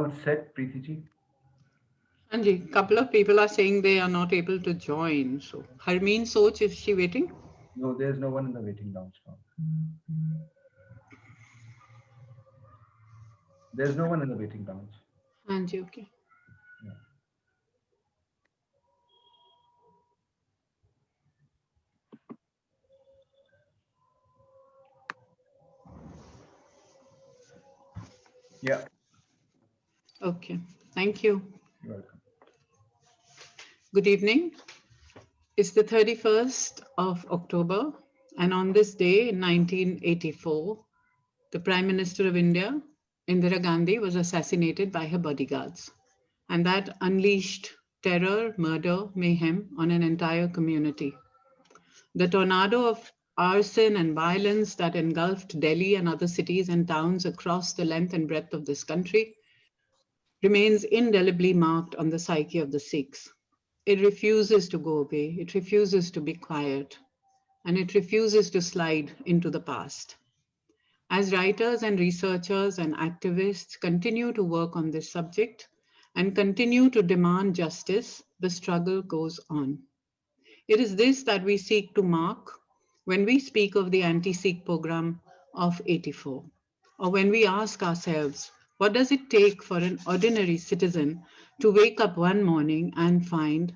Set, Preeti ji? Anji, couple of people are saying they are not able to join. So, Harmeen Soch, is she waiting? No, there's no one in the waiting lounge now. There's no one in the waiting lounge. Anji, okay. Yeah. Yeah, Okay. Thank you. you're welcome. Good evening. It's the 31st of October, and on this day in 1984, the Prime Minister of India, Indira Gandhi, was assassinated by her bodyguards. And that unleashed terror, murder, mayhem on an entire community. The tornado of arson and violence that engulfed Delhi and other cities and towns across the length and breadth of this country remains indelibly marked on the psyche of the Sikhs. It refuses to go away, it refuses to be quiet, and it refuses to slide into the past. As writers and researchers and activists continue to work on this subject and continue to demand justice, the struggle goes on. It is this that we seek to mark when we speak of the anti Sikh program of 84, or when we ask ourselves, what does it take for an ordinary citizen to wake up one morning and find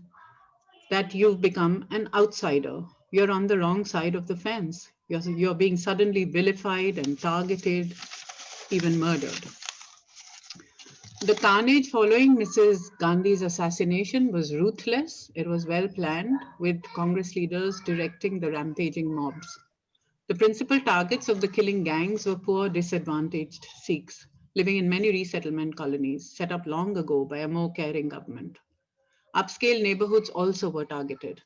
that you've become an outsider? You're on the wrong side of the fence. You're being suddenly vilified and targeted, even murdered. The carnage following Mrs. Gandhi's assassination was ruthless. It was well planned, with Congress leaders directing the rampaging mobs. The principal targets of the killing gangs were poor, disadvantaged Sikhs living in many resettlement colonies set up long ago by a more caring government. Upscale neighborhoods also were targeted,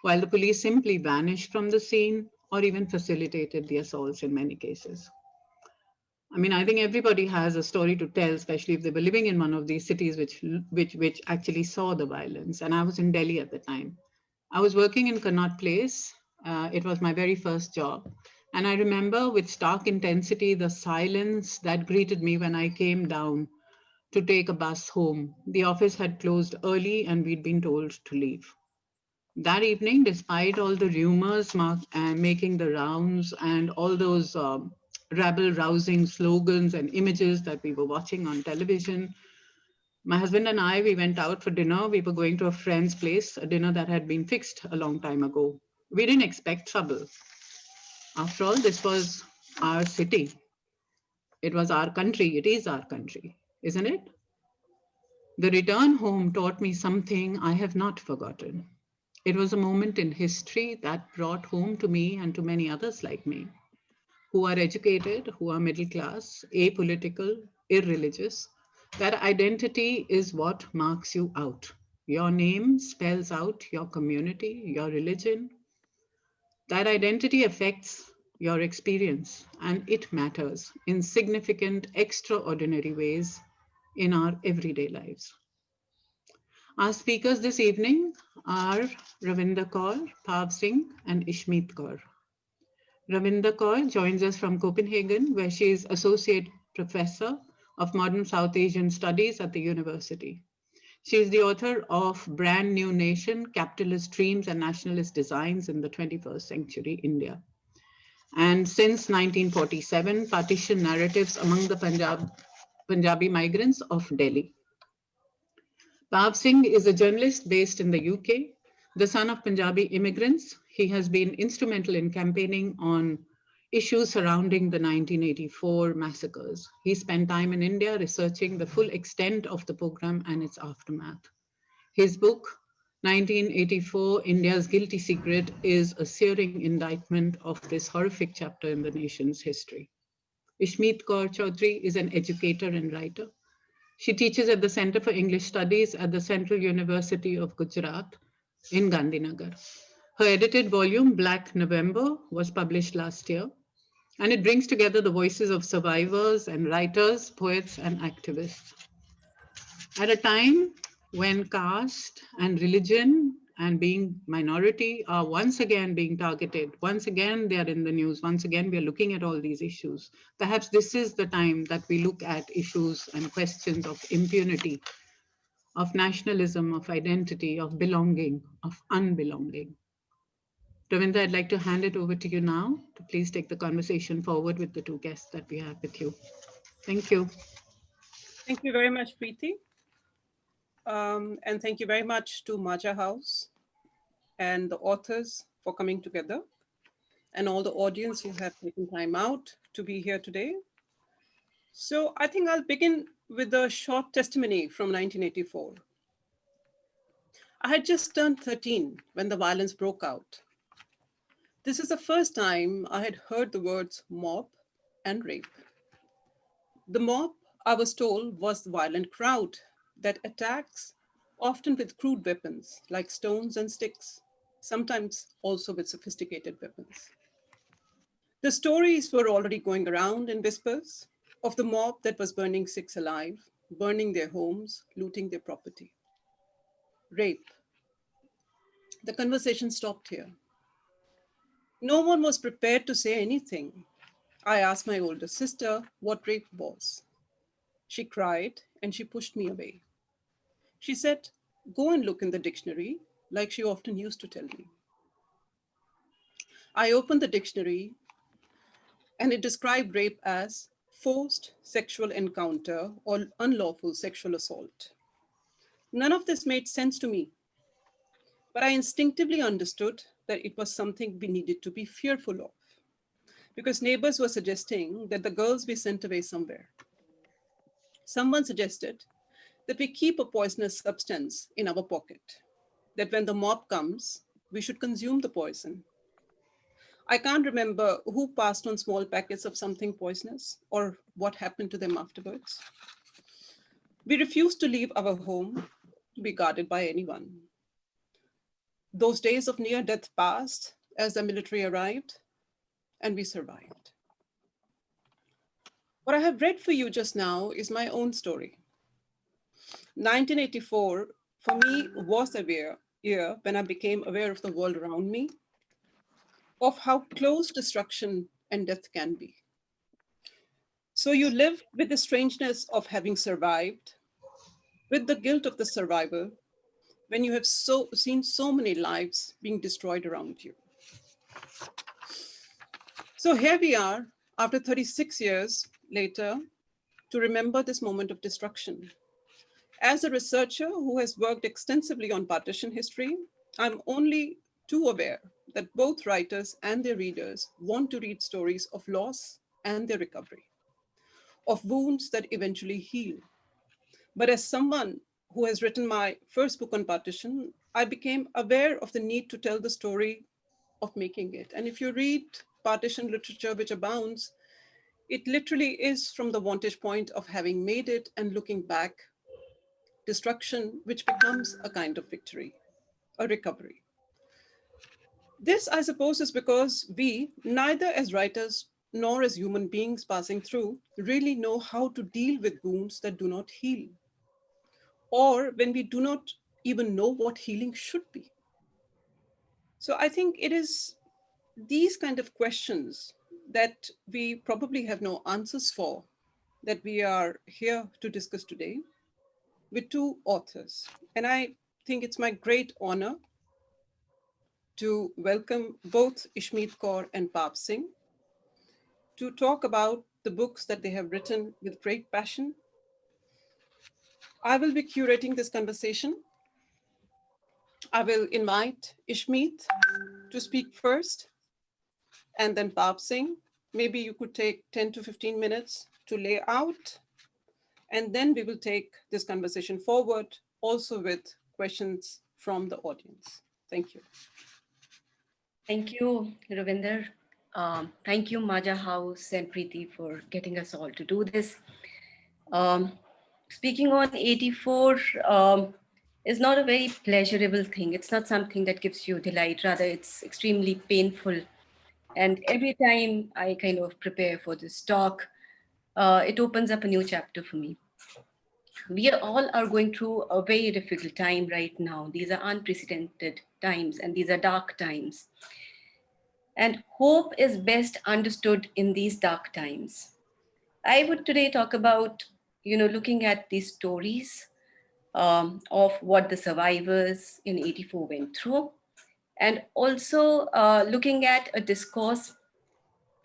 while the police simply vanished from the scene or even facilitated the assaults in many cases. I mean, I think everybody has a story to tell, especially if they were living in one of these cities which actually saw the violence. And I was in Delhi at the time. I was working in Connaught Place. It was my very first job. And I remember with stark intensity the silence that greeted me when I came down to take a bus home. The office had closed early and we'd been told to leave. That evening, despite all the rumors making the rounds and all those rabble rousing slogans and images that we were watching on television, my husband and I, we went out for dinner. We were going to a friend's place, a dinner that had been fixed a long time ago. We didn't expect trouble. After all, this was our city. It was our country. It is our country, isn't it? The return home taught me something I have not forgotten. It was a moment in history that brought home to me and to many others like me, who are educated, who are middle class, apolitical, irreligious, that identity is what marks you out. Your name spells out your community, your religion. That identity affects your experience and it matters in significant, extraordinary ways in our everyday lives. Our speakers this evening are Ravinder Kaur, Pav Singh, and Ishmeet Kaur. Ravinder Kaur joins us from Copenhagen, where she is Associate Professor of Modern South Asian Studies at the university. She is the author of Brand New Nation, Capitalist Dreams and Nationalist Designs in the 21st Century India. And since 1947, Partition Narratives Among the Punjabi Migrants of Delhi. Pav Singh is a journalist based in the UK. The son of Punjabi immigrants, he has been instrumental in campaigning on issues surrounding the 1984 massacres. He spent time in India researching the full extent of the program and its aftermath. His book, 1984 India's Guilty Secret, is a searing indictment of this horrific chapter in the nation's history. Ishmeet Kaur Chaudhary is an educator and writer. She teaches at the Center for English Studies at the Central University of Gujarat in Gandhinagar. Her edited volume, Black November, was published last year, and it brings together the voices of survivors and writers, poets, and activists. At a time when caste and religion and being minority are once again being targeted. Once again, they are in the news. Once again, we are looking at all these issues. Perhaps this is the time that we look at issues and questions of impunity, of nationalism, of identity, of belonging, of unbelonging. Ravinda, I'd like to hand it over to you now to please take the conversation forward with the two guests that we have with you. Thank you. Thank you very much, Preeti. And thank you very much to Majha House and the authors for coming together, and all the audience who have taken time out to be here today. So I think I'll begin with a short testimony from 1984. I had just turned 13 when the violence broke out. This is the first time I had heard the words mob and rape. The mob, I was told, was the violent crowd that attacks, often with crude weapons like stones and sticks, sometimes also with sophisticated weapons. The stories were already going around in whispers of the mob that was burning Sikhs alive, burning their homes, looting their property. Rape. The conversation stopped here. No one was prepared to say anything. I asked my older sister what rape was. She cried and she pushed me away. She said, "Go and look in the dictionary," like she often used to tell me. I opened the dictionary and it described rape as forced sexual encounter or unlawful sexual assault. None of this made sense to me, but I instinctively understood that it was something we needed to be fearful of, because neighbors were suggesting that the girls be sent away somewhere. Someone suggested that we keep a poisonous substance in our pocket, that when the mob comes, we should consume the poison. I can't remember who passed on small packets of something poisonous or what happened to them afterwards. We refused to leave our home to be guarded by anyone. Those days of near death passed as the military arrived, and we survived. What I have read for you just now is my own story. 1984 for me was a year when I became aware of the world around me, of how close destruction and death can be. So you live with the strangeness of having survived, with the guilt of the survival, when you have seen so many lives being destroyed around you. So here we are, after 36 years later, to remember this moment of destruction. As a researcher who has worked extensively on partition history, I'm only too aware that both writers and their readers want to read stories of loss and their recovery, of wounds that eventually heal. But as someone who has written my first book on partition, I became aware of the need to tell the story of making it. And if you read partition literature, which abounds, it literally is from the vantage point of having made it and looking back, destruction, which becomes a kind of victory, a recovery. This, I suppose, is because we, neither as writers nor as human beings passing through, really know how to deal with wounds that do not heal, or when we do not even know what healing should be. So I think it is these kind of questions that we probably have no answers for that we are here to discuss today with two authors. And I think it's my great honor to welcome both Ishmeet Kaur and Pap Singh to talk about the books that they have written with great passion. I will be curating this conversation. I will invite Ishmeet to speak first, and then Pap Singh. Maybe you could take 10 to 15 minutes to lay out, and then we will take this conversation forward, also with questions from the audience. Thank you. Thank you, Ravinder. Thank you, Majha House and Preeti, for getting us all to do this. Um, Speaking on 84 is not a very pleasurable thing. It's not something that gives you delight. Rather, it's extremely painful. And every time I kind of prepare for this talk, it opens up a new chapter for me. we all are going through a very difficult time right now. These are unprecedented times and these are dark times. And hope is best understood in these dark times. I would today talk about, looking at these stories of what the survivors in 84 went through, and also looking at a discourse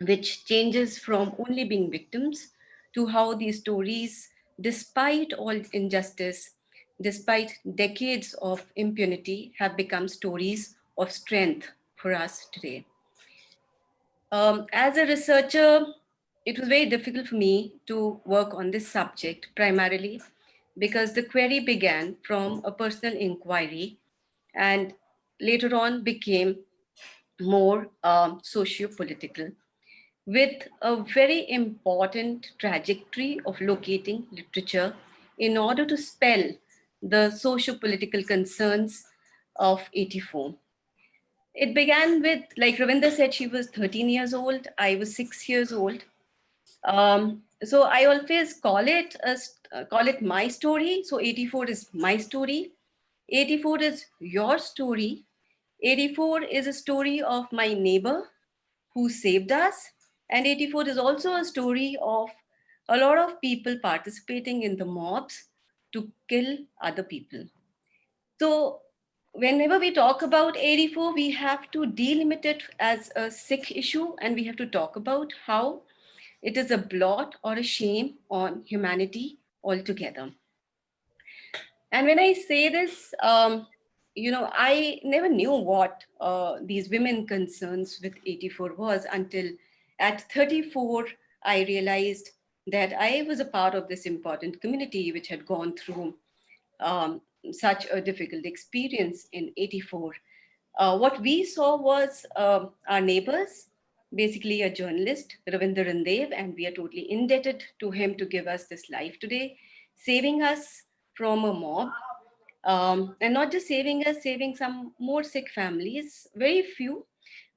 which changes from only being victims to how these stories, despite all injustice, despite decades of impunity, have become stories of strength for us today. As a researcher, it was very difficult for me to work on this subject primarily because the query began from a personal inquiry and later on became more socio-political, with a very important trajectory of locating literature in order to spell the socio-political concerns of 84. It began with, like Ravinder said, she was 13 years old, I was 6 years old. So I always call it my story. So 84 is my story. 84 is your story. 84 is a story of my neighbor who saved us. And 84 is also a story of a lot of people participating in the mobs to kill other people. So whenever we talk about 84, we have to delimit it as a sick issue and we have to talk about how it is a blot or a shame on humanity altogether. And when I say this, I never knew what these women concerns with 84 was until at 34, I realized that I was a part of this important community which had gone through such a difficult experience in 84. What we saw was our neighbors, basically a journalist, Ravinder Randev, and we are totally indebted to him to give us this life today, saving us from a mob. And not just saving us, saving some more sick families, very few,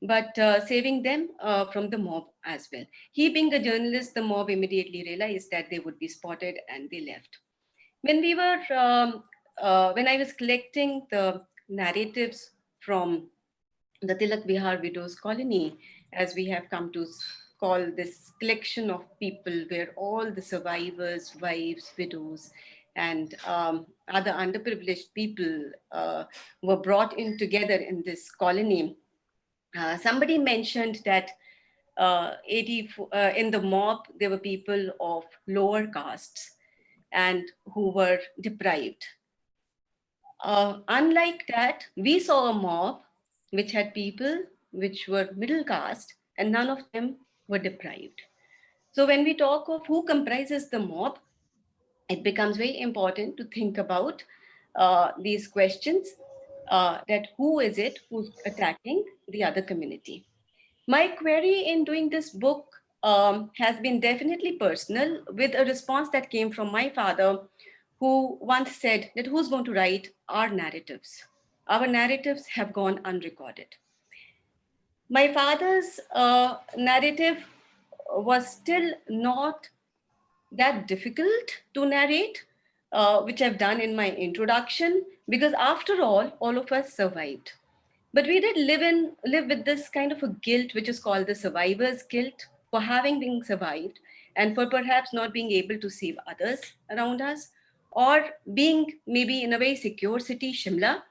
but saving them from the mob as well. He being a journalist, the mob immediately realized that they would be spotted and they left. When we were, when I was collecting the narratives from the Tilak Bihar Widows Colony, as we have come to call this collection of people where all the survivors, wives, widows, and other underprivileged people were brought in together in this colony. Somebody mentioned that in the mob, there were people of lower castes and who were deprived. Unlike that, we saw a mob which had people which were middle caste and none of them were deprived. So when we talk of who comprises the mob, it becomes very important to think about these questions, that who is it who's attacking the other community. My query in doing this book has been definitely personal, with a response that came from my father, who once said that who's going to write our narratives? Our narratives have gone unrecorded. My father's narrative was still not that difficult to narrate, which I've done in my introduction, because after all of us survived. But we did live with this kind of a guilt, which is called the survivor's guilt, for having been survived and for perhaps not being able to save others around us, or being maybe in a very secure city, Shimla,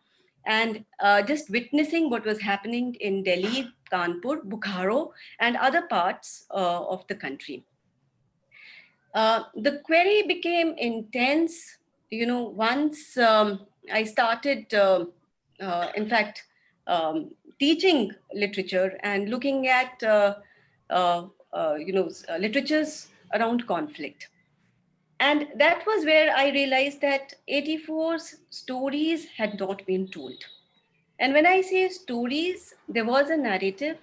and just witnessing what was happening in Delhi, Kanpur, Bukhara, and other parts of the country. The query became intense, once I started, in fact, teaching literature and looking at, literatures around conflict. And that was where I realized that 84's stories had not been told. And when I say stories, there was a narrative.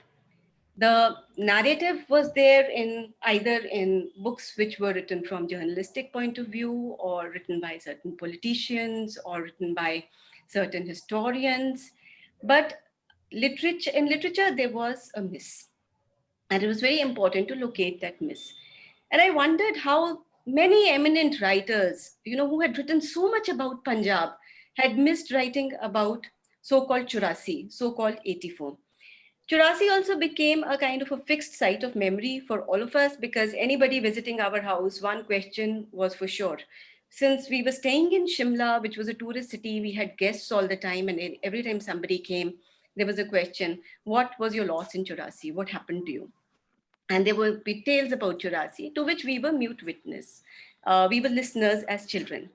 The narrative was there in either in books which were written from journalistic point of view, or written by certain politicians, or written by certain historians. But in literature, there was a miss. And it was very important to locate that miss. And I wondered how many eminent writers, who had written so much about Punjab, had missed writing about so-called Churasi, so-called 84. Churasi also became a kind of a fixed site of memory for all of us, because anybody visiting our house, one question was for sure. Since we were staying in Shimla, which was a tourist city, we had guests all the time, and every time somebody came, there was a question: what was your loss in Churasi? What happened to you? And there will be tales about Churasi, to which we were mute witness. We were listeners as children,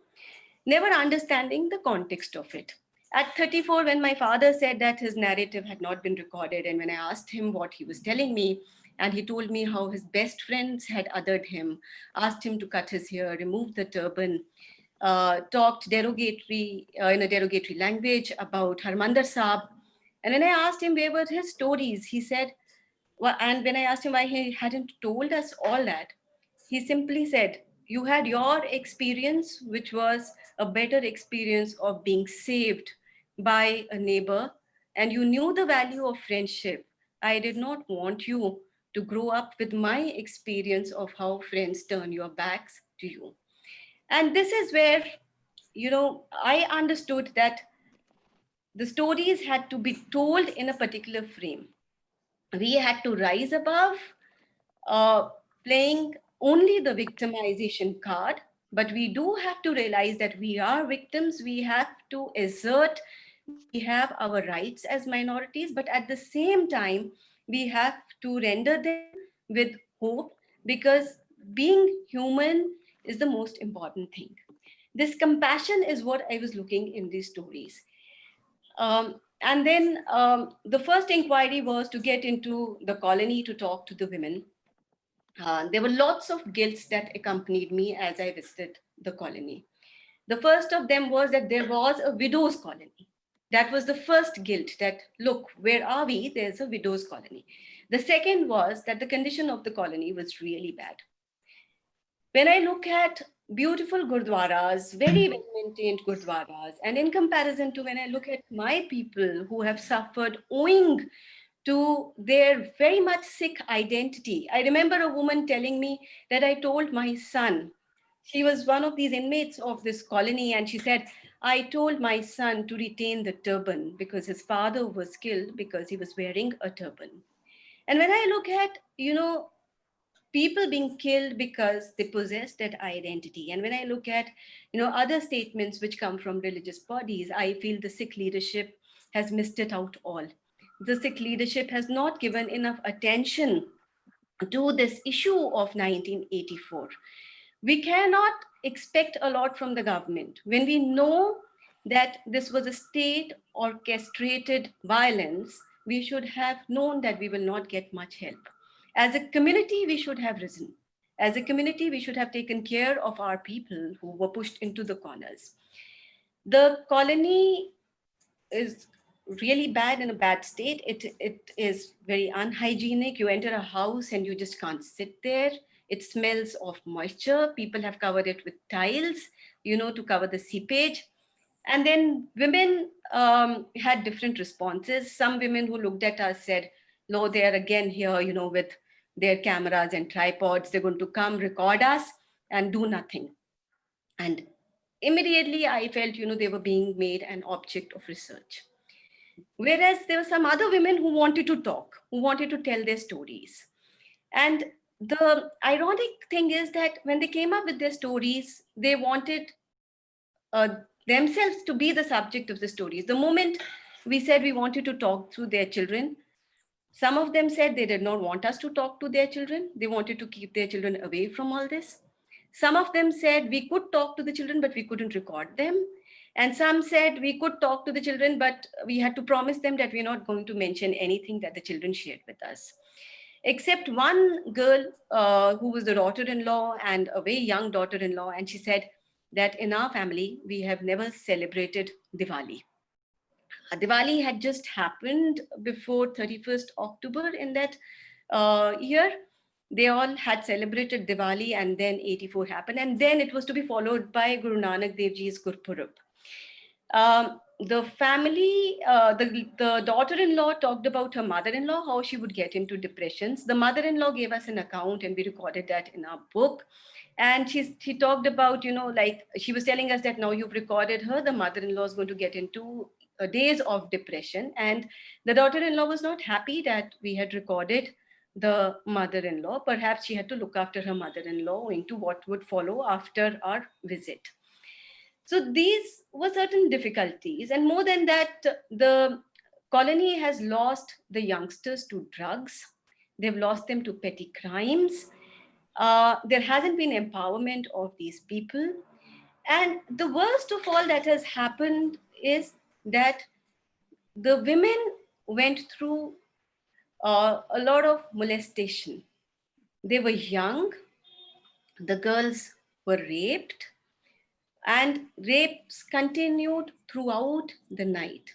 never understanding the context of it. At 34, when my father said that his narrative had not been recorded, and when I asked him what he was telling me, and he told me how his best friends had othered him, asked him to cut his hair, remove the turban, talked derogatory in a derogatory language about Harmandir Saab. And when I asked him where were his stories, he said, well, and when I asked him why he hadn't told us all that, he simply said, you had your experience, which was a better experience of being saved by a neighbor, and you knew the value of friendship. I did not want you to grow up with my experience of how friends turn your backs to you. And this is where, I understood that the stories had to be told in a particular frame. We had to rise above uh, playing only the victimization card, but we do have to realize that we are victims. We have to assert we have our rights as minorities, but at the same time, we have to render them with hope, because being human is the most important thing. This compassion is what I was looking in these stories. And then the first inquiry was to get into the colony to talk to the women. There were lots of guilts that accompanied me as I visited the colony. The first of them was that there was a widows' colony. That was the first guilt, that, look, where are we? There's a widows' colony. The second was that the condition of the colony was really bad. When I look at beautiful gurdwaras, very well maintained gurdwaras, and in comparison to when I look at my people who have suffered owing to their very much sick identity. I remember a woman telling me that I told my son, she was one of these inmates of this colony, and she said, I told my son to retain the turban because his father was killed because he was wearing a turban. And when I look at, people being killed because they possess that identity, and when I look at, other statements which come from religious bodies, I feel the Sikh leadership has missed it out all. The Sikh leadership has not given enough attention to this issue of 1984. We cannot expect a lot from the government when we know that this was a state orchestrated violence. We should have known that we will not get much help. As a community, we should have risen. As a community, we should have taken care of our people who were pushed into the corners. The colony is really bad, in a bad state. It is very unhygienic. You enter a house and you just can't sit there. It smells of moisture. People have covered it with tiles, to cover the seepage. And then women had different responses. Some women who looked at us said, "No, they're again here, with their cameras and tripods. They're going to come record us and do nothing." And immediately I felt, they were being made an object of research. Whereas there were some other women who wanted to talk, who wanted to tell their stories. And the ironic thing is that when they came up with their stories, they wanted uh, themselves to be the subject of the stories. The moment we said we wanted to talk to their children, some of them said they did not want us to talk to their children. They wanted to keep their children away from all this. Some of them said we could talk to the children, but we couldn't record them. And some said we could talk to the children, but we had to promise them that we're not going to mention anything that the children shared with us. Except one girl who was the daughter-in-law, and a very young daughter-in-law, and she said that in our family, we have never celebrated Diwali. Diwali had just happened before 31st October in that year. They all had celebrated Diwali, and then 84 happened. And then it was to be followed by Guru Nanak Dev Ji's Gurpurab. The family, the daughter-in-law talked about her mother-in-law, how she would get into depressions. The mother-in-law gave us an account, and we recorded that in our book. And she talked about, like she was telling us that now you've recorded her, the mother-in-law is going to get into days of depression. And the daughter-in-law was not happy that we had recorded the mother-in-law. Perhaps she had to look after her mother-in-law into what would follow after our visit. So these were certain difficulties. And more than that, the colony has lost the youngsters to drugs. They've lost them to petty crimes. There hasn't been empowerment of these people. And the worst of all that has happened is that the women went through a lot of molestation. They were young, the girls were raped, and rapes continued throughout the night.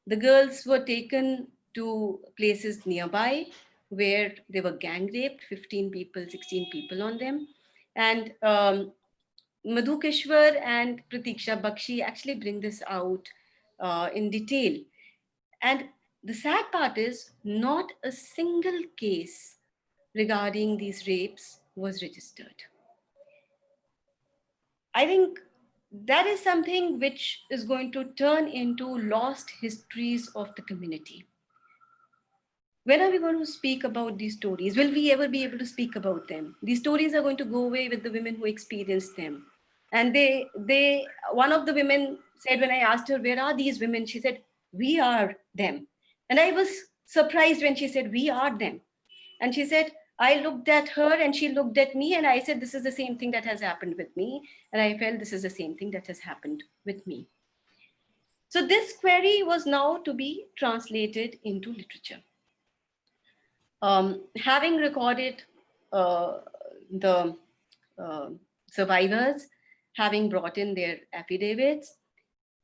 The girls were taken to places nearby where they were gang raped, 15 people, 16 people on them. And Madhu Kishwar and Pratiksha Bakshi actually bring this out in detail. And the sad part is not a single case regarding these rapes was registered. I think that is something which is going to turn into lost histories of the community. When are we going to speak about these stories? Will we ever be able to speak about them? These stories are going to go away with the women who experienced them. And one of the women said, when I asked her, where are these women? She said, we are them. And I was surprised when she said, we are them. And she said, I looked at her and she looked at me, and I said, this is the same thing that has happened with me. And I felt this is the same thing that has happened with me. So this query was now to be translated into literature. Having recorded the survivors, having brought in their affidavits,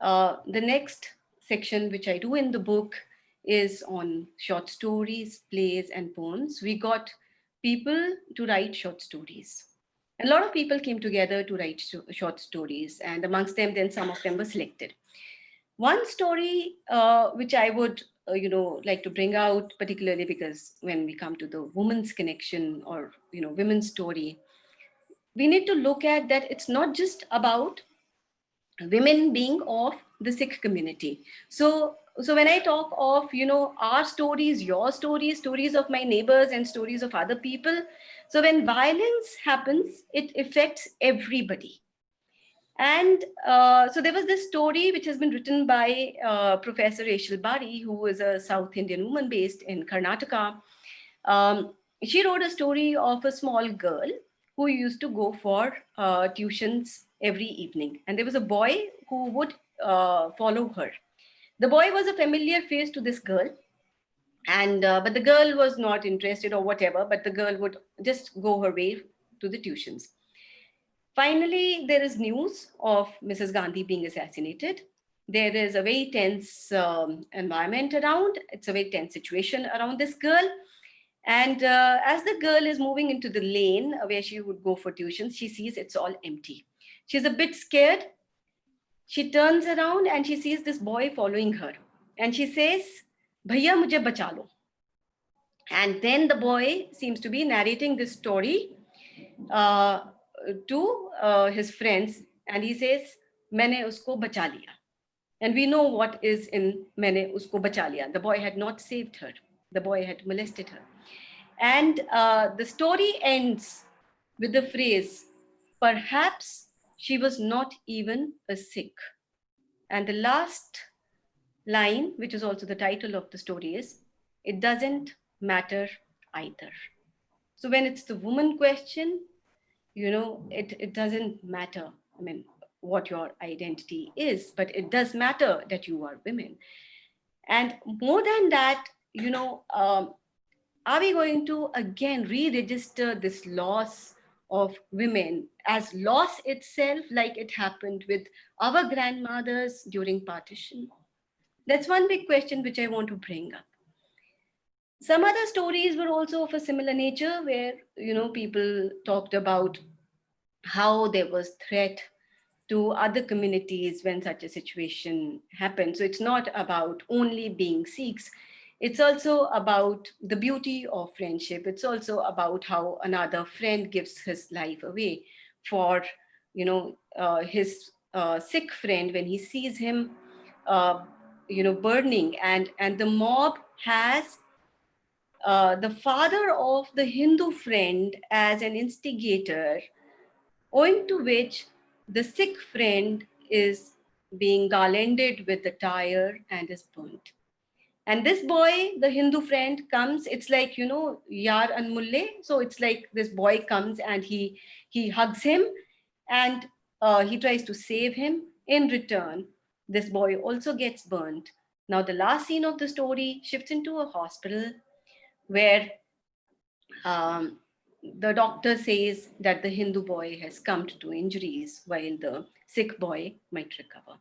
the next section which I do in the book is on short stories, plays, and poems. We got people to write short stories. And a lot of people came together to write short stories, and amongst them, then some of them were selected. One story which I would like to bring out, particularly because when we come to the woman's connection or women's story, we need to look at that it's not just about women being of the Sikh community. So when I talk of our stories, your stories, stories of my neighbors, and stories of other people, so when violence happens, it affects everybody. And so there was this story which has been written by Professor Rachel Bari, who is a South Indian woman based in Karnataka. She wrote a story of a small girl who used to go for tuitions every evening. And there was a boy who would follow her. The boy was a familiar face to this girl. And but the girl was not interested or whatever, but the girl would just go her way to the tuitions. Finally, there is news of Mrs. Gandhi being assassinated. There is a very tense environment around. It's a very tense situation around this girl. And as the girl is moving into the lane where she would go for tuitions, she sees it's all empty. She's a bit scared. She turns around and she sees this boy following her. And she says, "Bhaiya, mujhe bacha lo." And then the boy seems to be narrating this story to his friends, and he says, "Maine usko bacha liya." And we know what is in "Maine usko bacha liya." The boy had not saved her. The boy had molested her. And the story ends with the phrase, "Perhaps she was not even a Sikh." And the last line, which is also the title of the story, is, "It doesn't matter either." So when it's the woman question, it doesn't matter, I mean, what your identity is, but it does matter that you are women. And more than that, are we going to again re-register this loss of women as loss itself, like it happened with our grandmothers during partition? That's one big question which I want to bring up. Some other stories were also of a similar nature, where people talked about how there was threat to other communities when such a situation happened. So it's not about only being Sikhs. It's also about the beauty of friendship. It's also about how another friend gives his life away for, his Sikh friend when he sees him, burning, and the mob has the father of the Hindu friend as an instigator, owing to which the Sikh friend is being garlanded with the tire and is burnt. And this boy, the Hindu friend, comes. It's like, Yar Anmulle. So it's like this boy comes and he hugs him, and he tries to save him. In return, this boy also gets burnt. Now, the last scene of the story shifts into a hospital where um, the doctor says that the Hindu boy has succumbed to injuries while the Sikh boy might recover.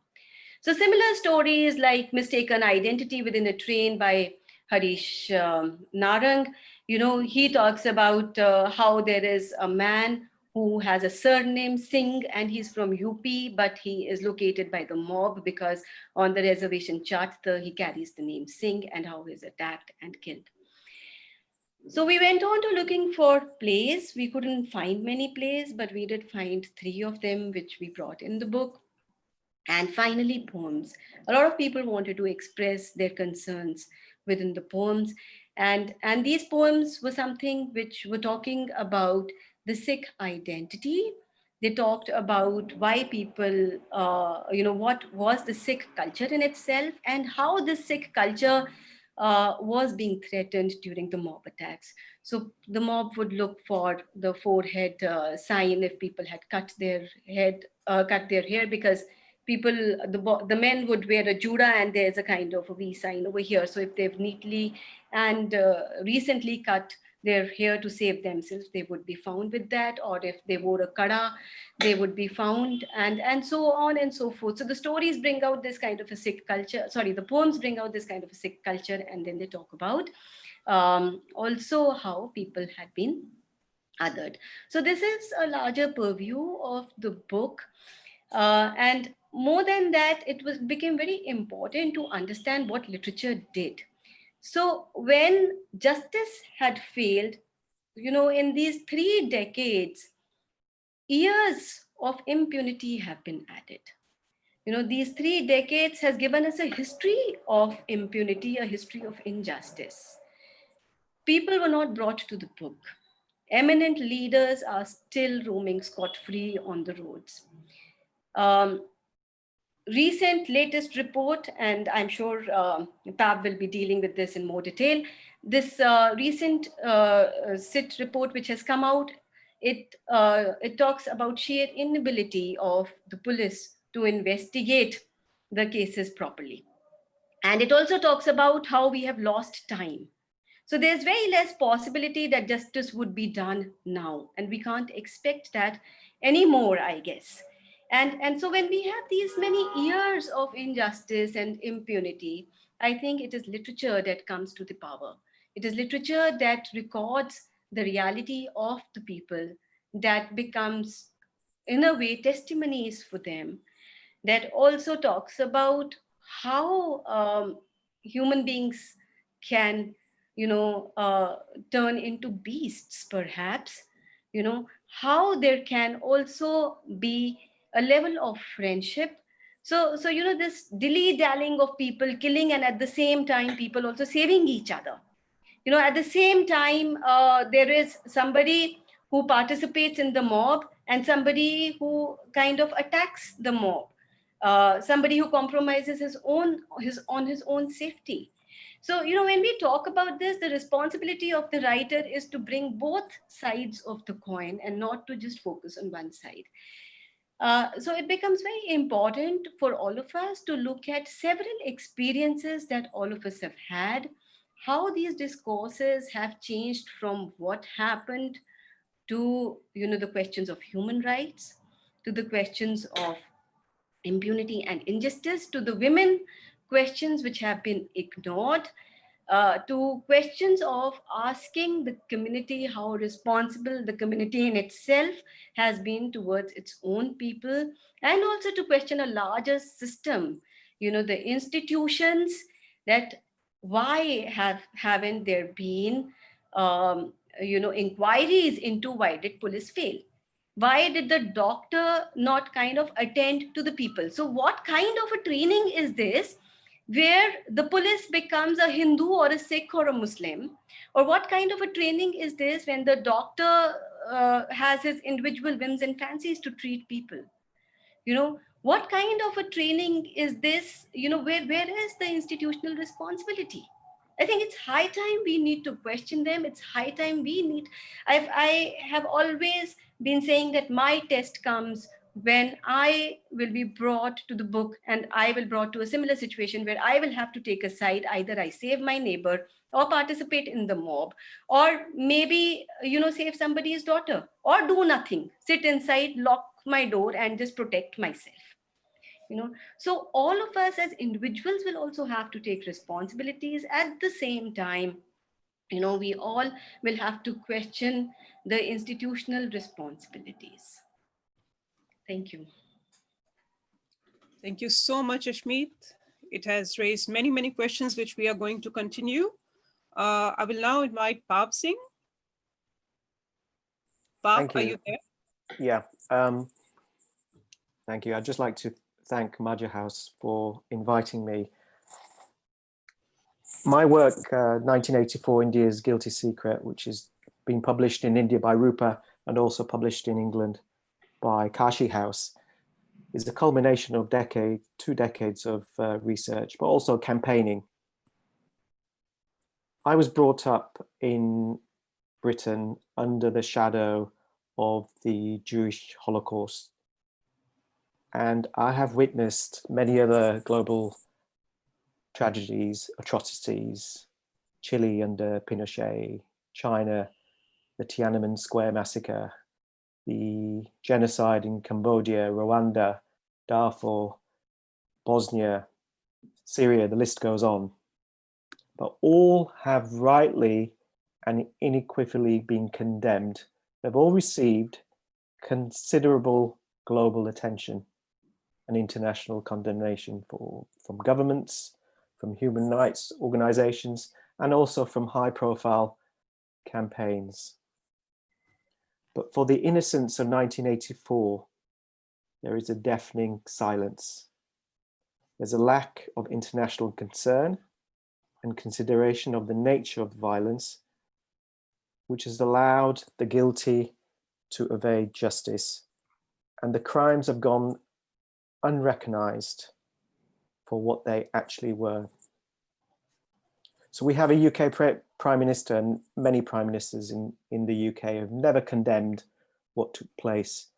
So similar stories like Mistaken Identity Within a Train by Harish Narang. He talks about how there is a man who has a surname Singh, and he's from UP, but he is located by the mob because on the reservation chart, he carries the name Singh, and how he's attacked and killed. So we went on to looking for plays. We couldn't find many plays, but we did find 3 of them, which we brought in the book. And finally, poems. A lot of people wanted to express their concerns within the poems. And these poems were something which were talking about the Sikh identity. They talked about why people, what was the Sikh culture in itself, and how the Sikh culture was being threatened during the mob attacks. So the mob would look for the forehead sign if people had cut their hair, because people, the men would wear a jura, and there's a kind of a V sign over here. So if they've neatly and recently cut their hair to save themselves, they would be found with that. Or if they wore a kada, they would be found, and so on and so forth. So the stories bring out this kind of a Sikh culture. Sorry, the poems bring out this kind of a Sikh culture, and then they talk about also how people had been othered. So this is a larger purview of the book. And more than that, became very important to understand what literature did. So when justice had failed, in these 3 decades, years of impunity have been added. These 3 decades has given us a history of impunity, a history of injustice. People were not brought to the book. Eminent leaders are still roaming scot-free on the roads. Recent latest report, and I'm sure Pab will be dealing with this in more detail. This recent SIT report, which has come out, it talks about sheer inability of the police to investigate the cases properly. And it also talks about how we have lost time. So there's very less possibility that justice would be done now, and we can't expect that anymore, I guess. And so when we have these many years of injustice and impunity, I think it is literature that comes to the power. It is literature that records the reality of the people, that becomes, in a way, testimonies for them, that also talks about how human beings can, turn into beasts, perhaps, how there can also be a level of friendship. So this dilly-dallying of people killing, and at the same time people also saving each other. At the same time, there is somebody who participates in the mob and somebody who kind of attacks the mob, somebody who compromises his own safety. So, when we talk about this, the responsibility of the writer is to bring both sides of the coin and not to just focus on one side. So it becomes very important for all of us to look at several experiences that all of us have had, how these discourses have changed from what happened to, the questions of human rights, to the questions of impunity and injustice, to the women questions which have been ignored, to questions of asking the community how responsible the community in itself has been towards its own people, and also to question a larger system, the institutions, that why haven't there been inquiries into why did police fail. Why did the doctor not kind of attend to the people? So what kind of a training is this where the police becomes a Hindu or a Sikh or a Muslim? Or what kind of a training is this when the doctor has his individual whims and fancies to treat people? You know, what kind of a training is this? You know, where is the institutional responsibility? I think it's high time we need to question them. It's high time we need. I have always been saying that my test comes when I will be brought to the book and I will brought to a similar situation where I will have to take a side. Either I save my neighbor or participate in the mob, or maybe, you know, save somebody's daughter, or do nothing, sit inside, lock my door and just protect myself. You know, so all of us as individuals will also have to take responsibilities. At the same time, you know, we all will have to question the institutional responsibilities. Thank you. Thank you so much, Ashmeet. It has raised many, many questions, which we are going to continue. I will now invite Pav Singh. Pav, Thank are you. you there? Yeah. Thank you. I'd just like to thank Majha House for inviting me. My work, 1984, India's Guilty Secret, which is being published in India by Rupa and also published in England by Kashi House, is a culmination of 2 decades of research, but also campaigning. I was brought up in Britain under the shadow of the Jewish Holocaust, and I have witnessed many other global tragedies, atrocities: Chile under Pinochet, China, the Tiananmen Square massacre, the genocide in Cambodia, Rwanda, Darfur, Bosnia, Syria, the list goes on. But all have rightly and unequivocally been condemned. They've all received considerable global attention and international condemnation from governments, from human rights organizations, and also from high-profile campaigns. But for the innocents of 1984, there is a deafening silence. There's a lack of international concern and consideration of the nature of the violence, which has allowed the guilty to evade justice, and the crimes have gone unrecognized for what they actually were. So we have a UK Prime Minister, and many Prime Ministers in the UK have never condemned what took place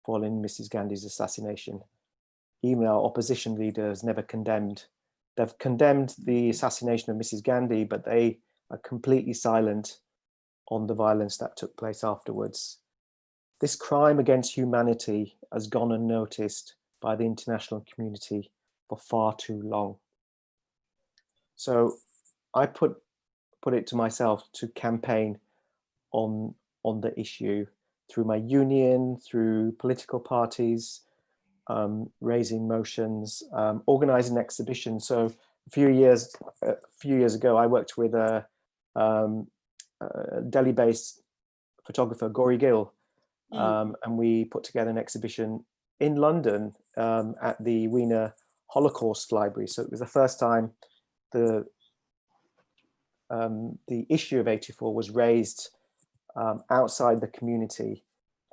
following Mrs. Gandhi's assassination. Even our opposition leader has never condemned. They've condemned the assassination of Mrs. Gandhi, but they are completely silent on the violence that took place afterwards. This crime against humanity has gone unnoticed by the international community for far too long. So I put it to myself to campaign on the issue through my union, through political parties, raising motions, organizing exhibitions. So a few years ago, I worked with a Delhi-based photographer, Gauri Gill, and we put together an exhibition in London at the Wiener Holocaust Library. So it was the first time the issue of 84 was raised outside the community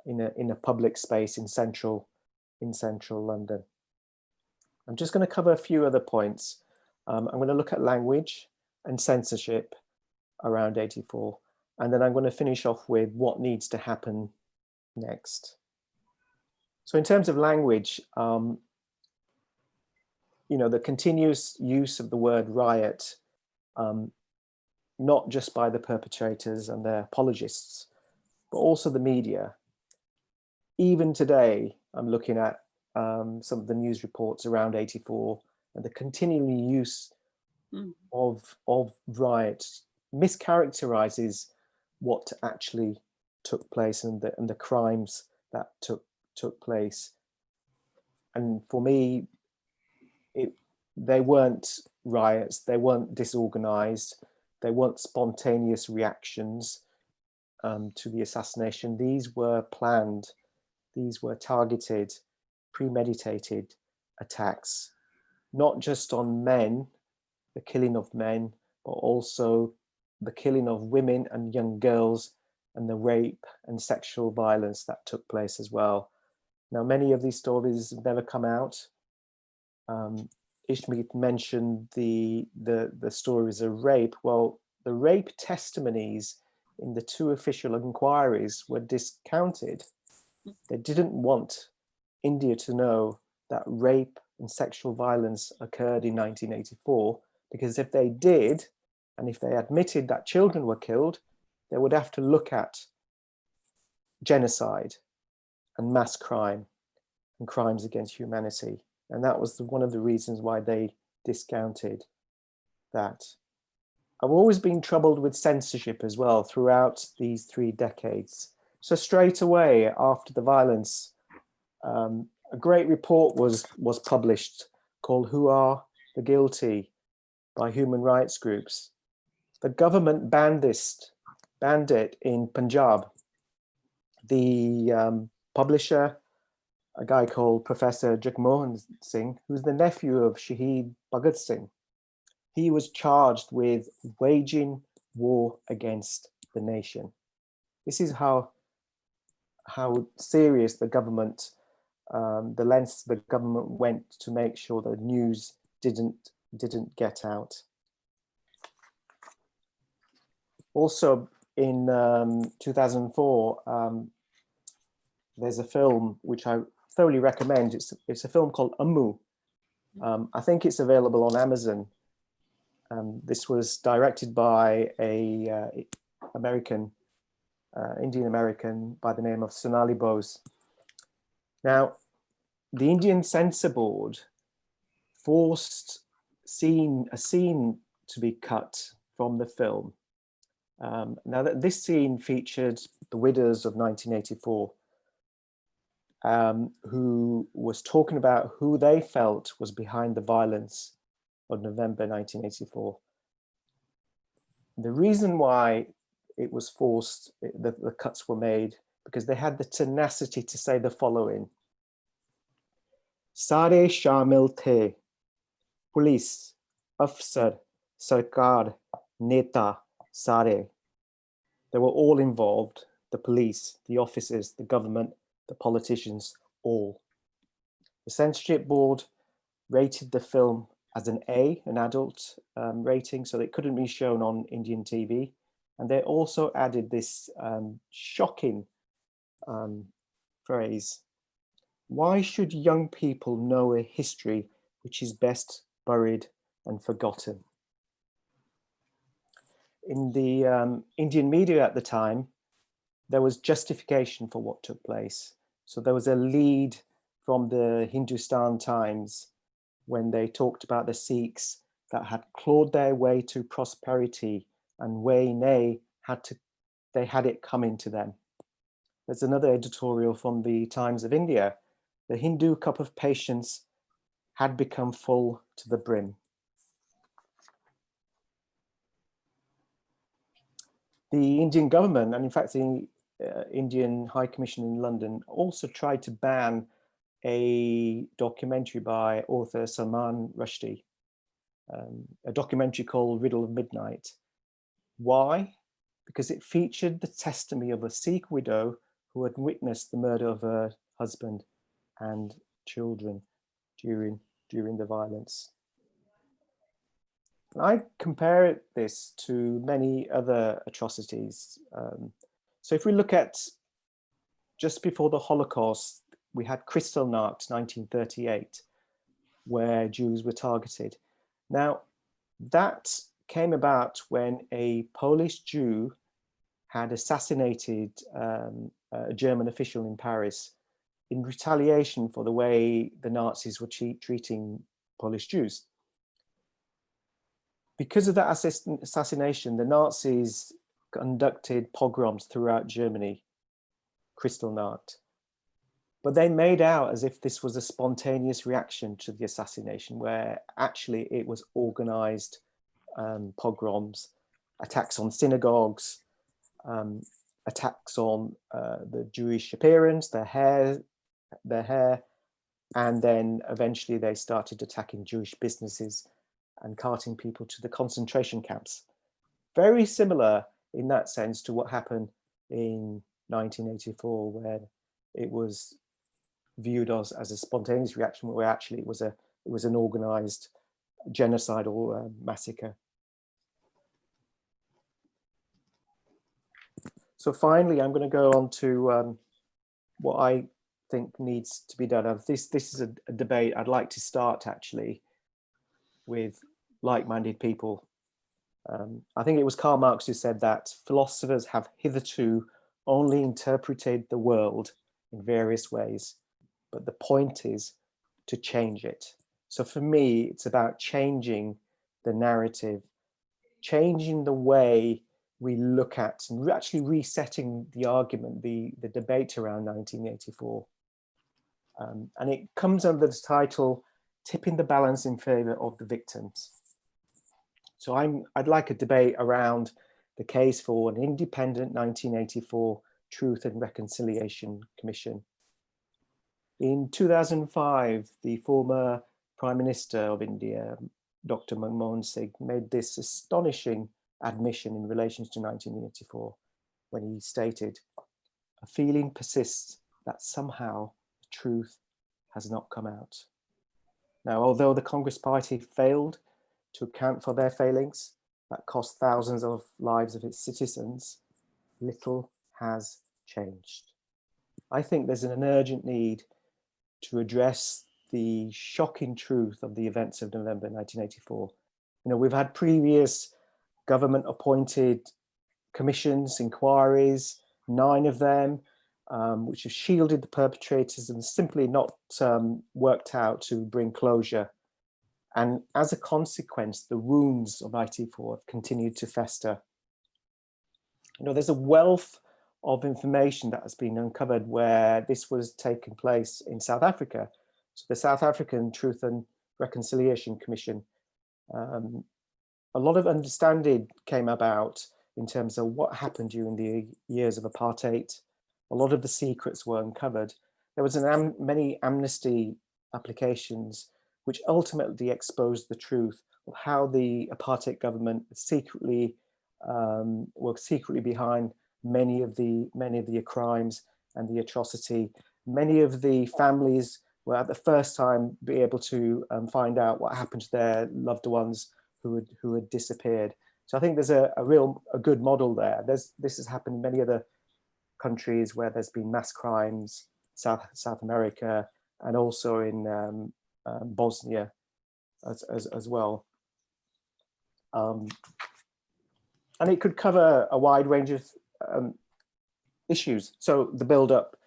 in a public space in central London. I'm just going to cover a few other points. I'm going to look at language and censorship around 84, and then I'm going to finish off with what needs to happen next. So in terms of language, you know, the continuous use of the word riot, not just by the perpetrators and their apologists, but also the media. Even today, I'm looking at some of the news reports around 84 and the continual use of riots mischaracterizes what actually took place and the crimes that took place. And for me, they weren't riots, they weren't disorganized, they weren't spontaneous reactions to the assassination. These were planned these were targeted, premeditated attacks, not just on men, the killing of men, but also the killing of women and young girls and the rape and sexual violence that took place as well. Now, many of these stories have never come out. Ishmeet mentioned the stories of rape. Well, the rape testimonies in the 2 official inquiries were discounted. They didn't want India to know that rape and sexual violence occurred in 1984, because if they did, and if they admitted that children were killed, they would have to look at genocide and mass crime and crimes against humanity. And that was one of the reasons why they discounted that. I've always been troubled with censorship as well throughout these 3 decades. So straight away after the violence, a great report was published called "Who Are the Guilty?" by human rights groups. The government banned it in Punjab. The publisher, a guy called Professor Jagmohan Singh, who's the nephew of Shaheed Bhagat Singh, he was charged with waging war against the nation. This is how serious the government, the lengths the government went to make sure the news didn't get out. Also, in 2004, there's a film which I thoroughly recommend. It's a film called Ammu. I think it's available on Amazon. This was directed by a Indian American by the name of Sonali Bose. Now, the Indian Censor Board forced a scene to be cut from the film. Now, this scene featured the widows of 1984, who was talking about who they felt was behind the violence of November 1984. The reason why it was forced, the cuts were made, because they had the tenacity to say the following: Sare shamil the, police, afsar, sarkar, neta, sare. They were all involved, the police, the officers, the government, the politicians, all. The censorship board rated the film as an A, an adult rating, so it couldn't be shown on Indian TV. And they also added this shocking phrase: why should young people know a history which is best buried and forgotten? In the Indian media at the time, there was justification for what took place. So there was a lead from the Hindustan Times when they talked about the Sikhs that had clawed their way to prosperity, and they had it coming to them. There's another editorial from the Times of India: the Hindu cup of patience had become full to the brim. The Indian government, and in fact the Indian High Commission in London, also tried to ban a documentary by author Salman Rushdie, a documentary called Riddle of Midnight. Why? Because it featured the testimony of a Sikh widow who had witnessed the murder of her husband and children during the violence. And I compare this to many other atrocities. So if we look at just before the Holocaust, we had Kristallnacht 1938, where Jews were targeted. Now, that came about when a Polish Jew had assassinated a German official in Paris in retaliation for the way the Nazis were treating Polish Jews. Because of that assassination, the Nazis conducted pogroms throughout Germany, Kristallnacht. But they made out as if this was a spontaneous reaction to the assassination, where actually it was organized pogroms, attacks on synagogues. attacks on the Jewish appearance, their hair, and then eventually they started attacking Jewish businesses and carting people to the concentration camps. Very similar in that sense to what happened in 1984, where it was viewed as a spontaneous reaction, where actually it was an organized genocidal massacre. So finally, I'm going to go on to what I think needs to be done. This is a debate I'd like to start actually with like-minded people. I think it was Karl Marx who said that philosophers have hitherto only interpreted the world in various ways, but the point is to change it. So for me, it's about changing the narrative, changing the way we look at and actually resetting the argument, the debate around 1984. And it comes under the title, Tipping the Balance in Favor of the Victims. So I'd like a debate around the case for an independent 1984 Truth and Reconciliation Commission. In 2005, the former Prime Minister of India, Dr. Manmohan Singh, made this astonishing admission in relation to 1984, when he stated, "A feeling persists that somehow the truth has not come out." Now, although the Congress Party failed to account for their failings that cost thousands of lives of its citizens, little has changed. I think there's an urgent need to address the shocking truth of the events of November 1984. You know, we've had previous government appointed commissions, inquiries, 9 of them, which have shielded the perpetrators and simply not worked out to bring closure. And as a consequence, the wounds of 1984 have continued to fester. You know, there's a wealth of information that has been uncovered where this was taking place in South Africa. So the South African Truth and Reconciliation Commission, a lot of understanding came about in terms of what happened during the years of apartheid. A lot of the secrets were uncovered. There was many amnesty applications which ultimately exposed the truth of how the apartheid government secretly were secretly behind many of the crimes and the atrocity. Many of the families were at the first time be able to find out what happened to their loved ones who had disappeared. So I think there's a good model there. This has happened in many other countries where there's been mass crimes, South America, and also in Bosnia as well. And it could cover a wide range of issues. So the build up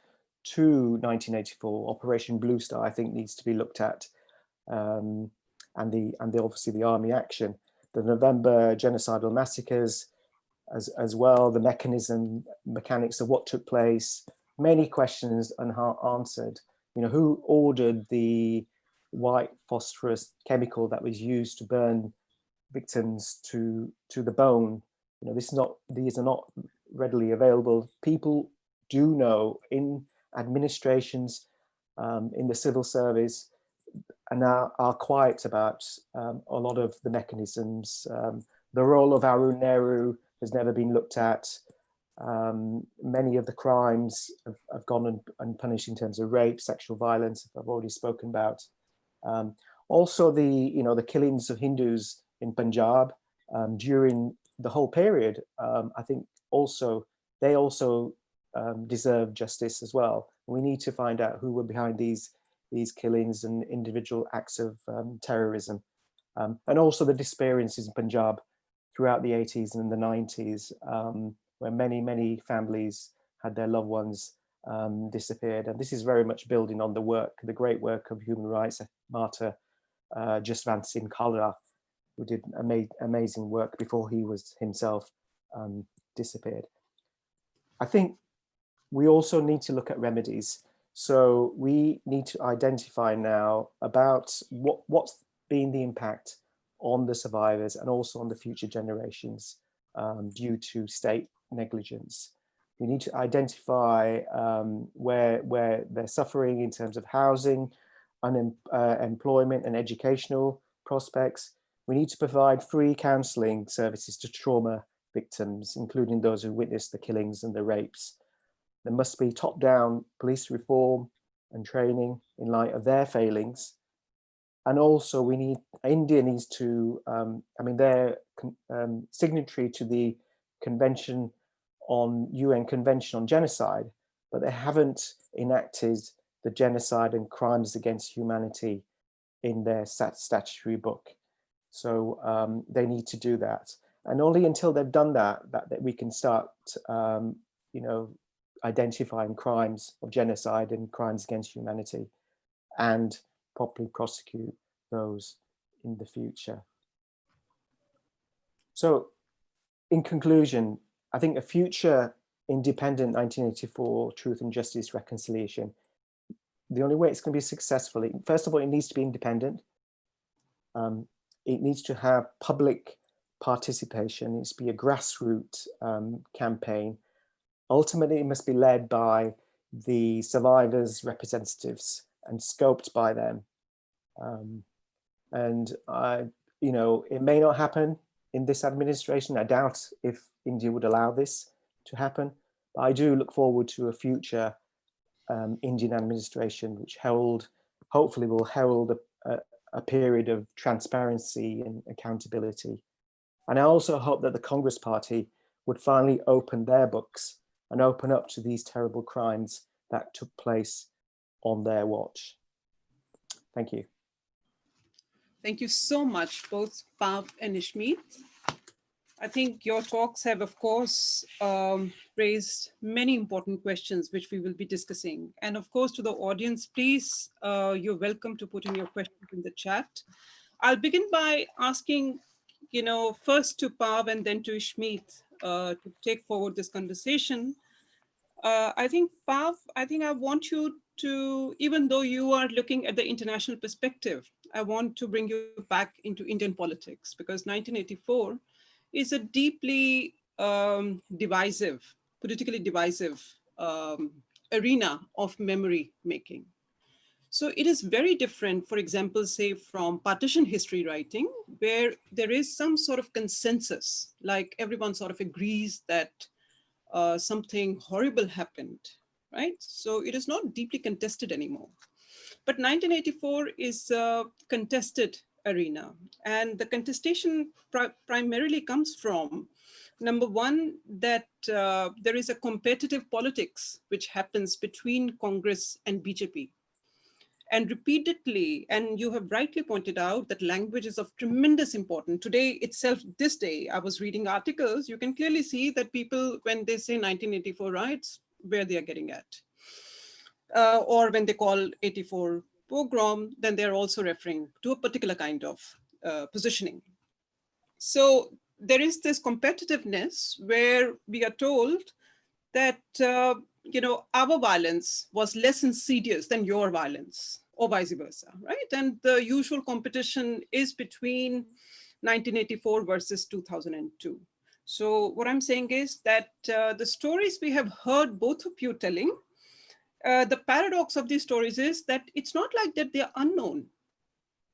to 1984, Operation Blue Star, I think needs to be looked at, and obviously the army action, the November genocidal massacres as well, the mechanics of what took place, many questions unanswered. You know, who ordered the white phosphorus chemical that was used to burn victims to the bone? You know, these are not readily available. People do know in administrations, in the civil service, and are quiet about a lot of the mechanisms. The role of Arun Nehru has never been looked at. Many of the crimes have gone unpunished in terms of rape, sexual violence, I've already spoken about. Also the killings of Hindus in Punjab during the whole period, I think they also deserve justice as well. We need to find out who were behind these killings and individual acts of terrorism. And also the disappearances in Punjab throughout the 80s and the 90s, where many families had their loved ones disappeared. And this is very much building on the great work of human rights martyr Jaswant Singh Kalra, who did amazing work before he was himself disappeared. I think we also need to look at remedies. So we need to identify now about what's been the impact on the survivors and also on the future generations due to state negligence. We need to identify where they're suffering in terms of housing, employment and educational prospects. We need to provide free counselling services to trauma victims, including those who witnessed the killings and the rapes. There must be top-down police reform and training in light of their failings. And also India needs to, they're signatory to the UN Convention on Genocide, but they haven't enacted the genocide and crimes against humanity in their statutory book. So they need to do that. And only until they've done that we can start, identifying crimes of genocide and crimes against humanity and properly prosecute those in the future. So in conclusion, I think a future independent 1984 truth and justice reconciliation, the only way it's going to be successful, first of all, it needs to be independent. It needs to have public participation. It needs to be a grassroots campaign. Ultimately, it must be led by the survivors' representatives and scoped by them. It may not happen in this administration. I doubt if India would allow this to happen. But I do look forward to a future Indian administration which hopefully will herald a period of transparency and accountability. And I also hope that the Congress Party would finally open their books and open up to these terrible crimes that took place on their watch. Thank you. Thank you so much, both Pav and Ishmeet. I think your talks have, of course, raised many important questions, which we will be discussing. And of course, to the audience, please, you're welcome to put in your questions in the chat. I'll begin by asking, first to Pav and then to Ishmeet to take forward this conversation. I think, Pav, I want you to, even though you are looking at the international perspective, I want to bring you back into Indian politics, because 1984 is a deeply politically divisive arena of memory making. So it is very different, for example, say from partition history writing, where there is some sort of consensus, like everyone sort of agrees that something horrible happened, right? So it is not deeply contested anymore. But 1984 is a contested arena. And the contestation primarily comes from, number one, that there is a competitive politics which happens between Congress and BJP. And repeatedly, and you have rightly pointed out that language is of tremendous importance. Today itself, this day, I was reading articles, you can clearly see that people, when they say 1984 riots, where they are getting at. Or when they call 84 pogrom, then they're also referring to a particular kind of positioning. So there is this competitiveness where we are told that our violence was less insidious than your violence, or vice versa, right? And the usual competition is between 1984 versus 2002. So what I'm saying is that the stories we have heard both of you telling, the paradox of these stories is that it's not like that they're unknown.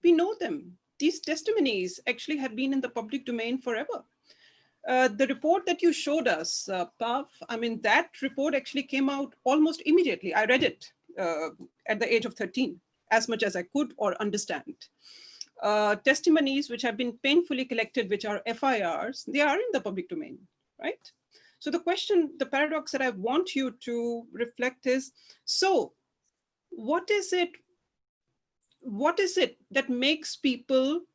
We know them. These testimonies actually have been in the public domain forever. The report that you showed us, Pav, that report actually came out almost immediately. I read it at the age of 13, as much as I could or understand. Testimonies which have been painfully collected, which are FIRs, they are in the public domain, right? So the question, the paradox that I want you to reflect is, so what is it that makes people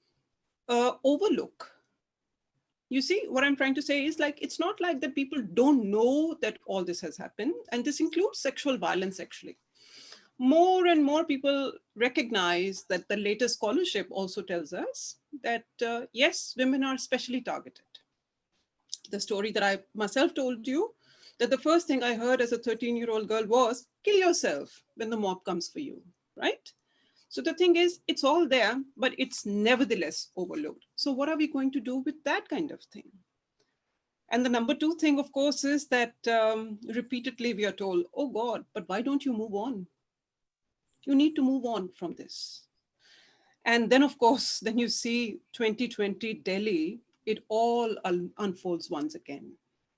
overlook? You see, what I'm trying to say is, like, it's not like that people don't know that all this has happened. And this includes sexual violence, actually. More and more people recognize that the latest scholarship also tells us that, yes, women are especially targeted. The story that I myself told you, that the first thing I heard as a 13-year-old girl was, kill yourself when the mob comes for you, right? So the thing is, it's all there, but it's nevertheless overlooked. So what are we going to do with that kind of thing? And the number two thing, of course, is that repeatedly we are told, oh God, but why don't you move on? You need to move on from this. And then, of course, then you see 2020 Delhi, it all unfolds once again,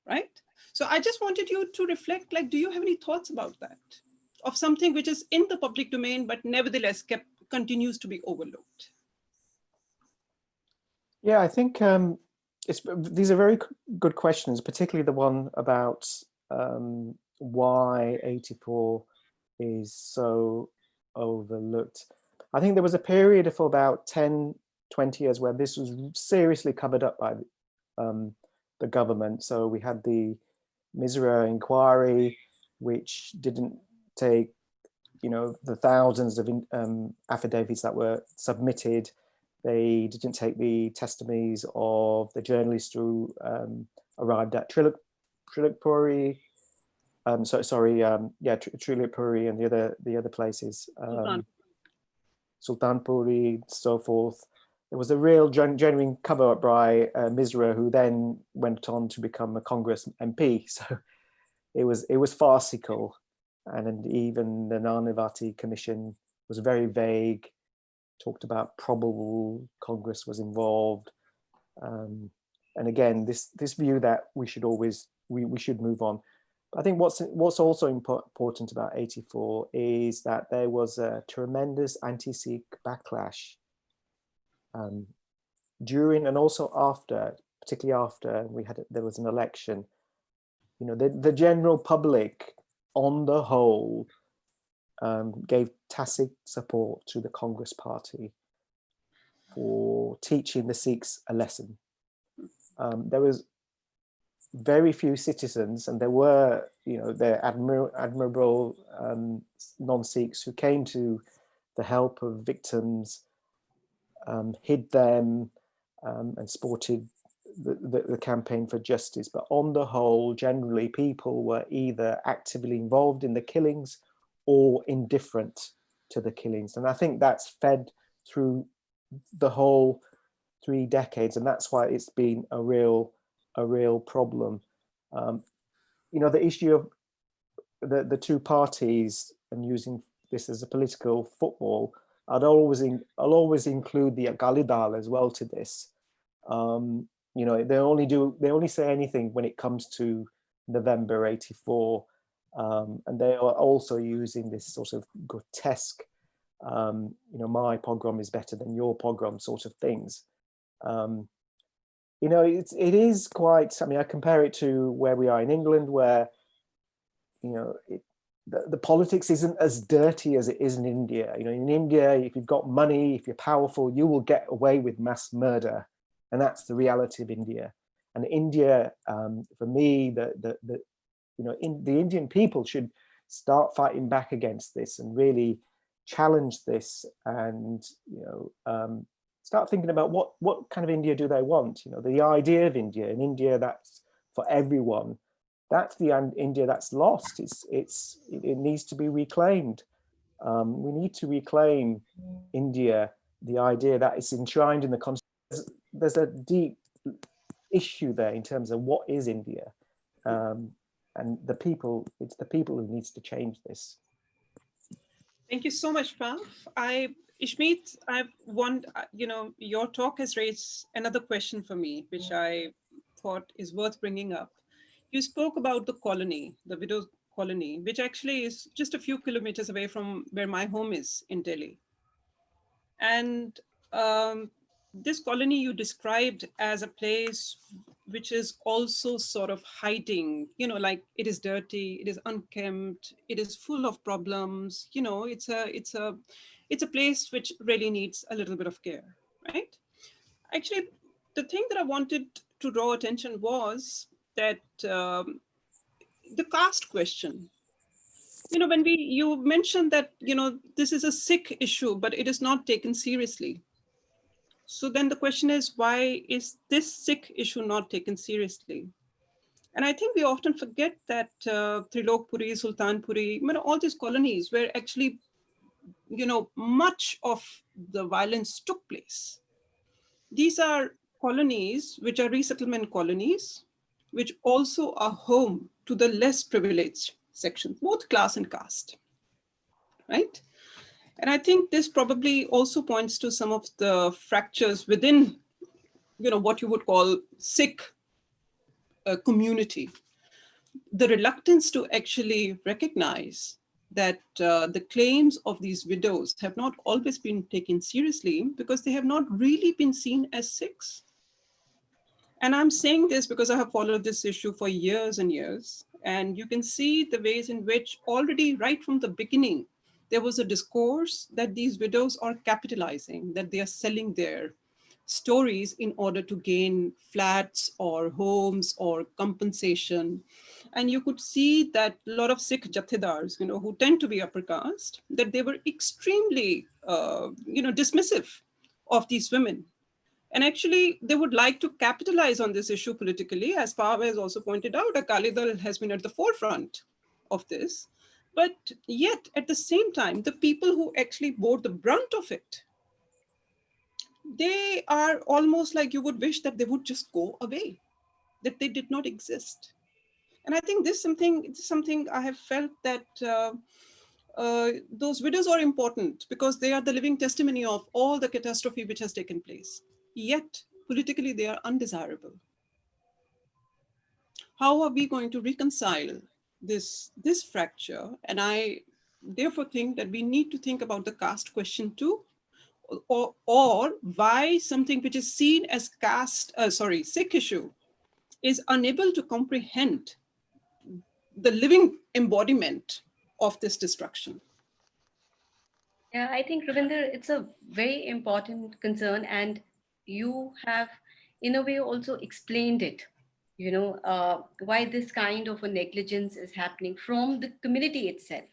right? So I just wanted you to reflect, like, do you have any thoughts about that? Of something which is in the public domain, but nevertheless continues to be overlooked. Yeah, I think these are very good questions, particularly the one about why 84 is so overlooked. I think there was a period for about 10, 20 years where this was seriously covered up by the government. So we had the Misra inquiry, which didn't take, the thousands of affidavits that were submitted. They didn't take the testimonies of the journalists who arrived at Trilipuri. Tripuri and the other places, Sultanpuri, so forth. There was a real genuine cover up by Misra, who then went on to become a Congress MP. So it was farcical, and even the Nanavati Commission was very vague. Talked about probable Congress was involved, and again, this view that we should always we should move on. I think what's also important about 84 is that there was a tremendous anti-Sikh backlash during and also after, particularly after there was an election. The general public, on the whole, gave tacit support to the Congress Party for teaching the Sikhs a lesson. There was very few citizens, and there were, admirable non-Sikhs who came to the help of victims, hid them, and supported the campaign for justice. But on the whole, generally, people were either actively involved in the killings or indifferent to the killings. And I think that's fed through the whole 3 decades, and that's why it's been a real problem. The issue of the two parties and using this as a political football, I'll always include the Akali Dal as well to this. They only say anything when it comes to November 84, and they are also using this sort of grotesque, my pogrom is better than your pogrom sort of things. It is quite, I compare it to where we are in England, where, the politics isn't as dirty as it is in India. In India, if you've got money, if you're powerful, you will get away with mass murder. And that's the reality of India. And India, for me, the Indian people should start fighting back against this and really challenge this, and start thinking about what kind of India do they want. The idea of India, an India that's for everyone, that's the India that's lost. It needs to be reclaimed. We need to reclaim India, the idea that it's enshrined in the Constitution. There's a deep issue there in terms of what is India, and it's the people who needs to change this. Thank you so much, Praf. Ishmeet, I want, your talk has raised another question for me, which I thought is worth bringing up. You spoke about the colony, the widow colony, which actually is just a few kilometers away from where my home is in Delhi. And this colony you described as a place which is also sort of hiding, like it is dirty, it is unkempt, it is full of problems. It's a place which really needs a little bit of care, right? Actually, the thing that I wanted to draw attention was that the caste question. When you mentioned that, this is a Sikh issue, but it is not taken seriously. So then the question is, why is this Sikh issue not taken seriously? And I think we often forget that Trilokpuri, Sultanpuri, all these colonies where actually, much of the violence took place. These are colonies which are resettlement colonies, which also are home to the less privileged sections, both class and caste, right? And I think this probably also points to some of the fractures within, what you would call Sikh community. The reluctance to actually recognize that the claims of these widows have not always been taken seriously because they have not really been seen as Sikhs. And I'm saying this because I have followed this issue for years and years. And you can see the ways in which already right from the beginning, there was a discourse that these widows are capitalizing, that they are selling their stories in order to gain flats or homes or compensation. And you could see that a lot of Sikh jathedars, who tend to be upper caste, that they were extremely, dismissive of these women. And actually, they would like to capitalize on this issue politically. As Pav has also pointed out, Akali Dal has been at the forefront of this. But yet, at the same time, the people who actually bore the brunt of it, they are almost like you would wish that they would just go away, that they did not exist. And I think this is something I have felt that those widows are important because they are the living testimony of all the catastrophe which has taken place. Yet, politically, they are undesirable. How are we going to reconcile this fracture? And I therefore think that we need to think about the caste question too, or why something which is seen as Sikh issue is unable to comprehend the living embodiment of this destruction. Yeah, I think, Ravinder, it's a very important concern, and you have, in a way, also explained it. Why this kind of a negligence is happening from the community itself.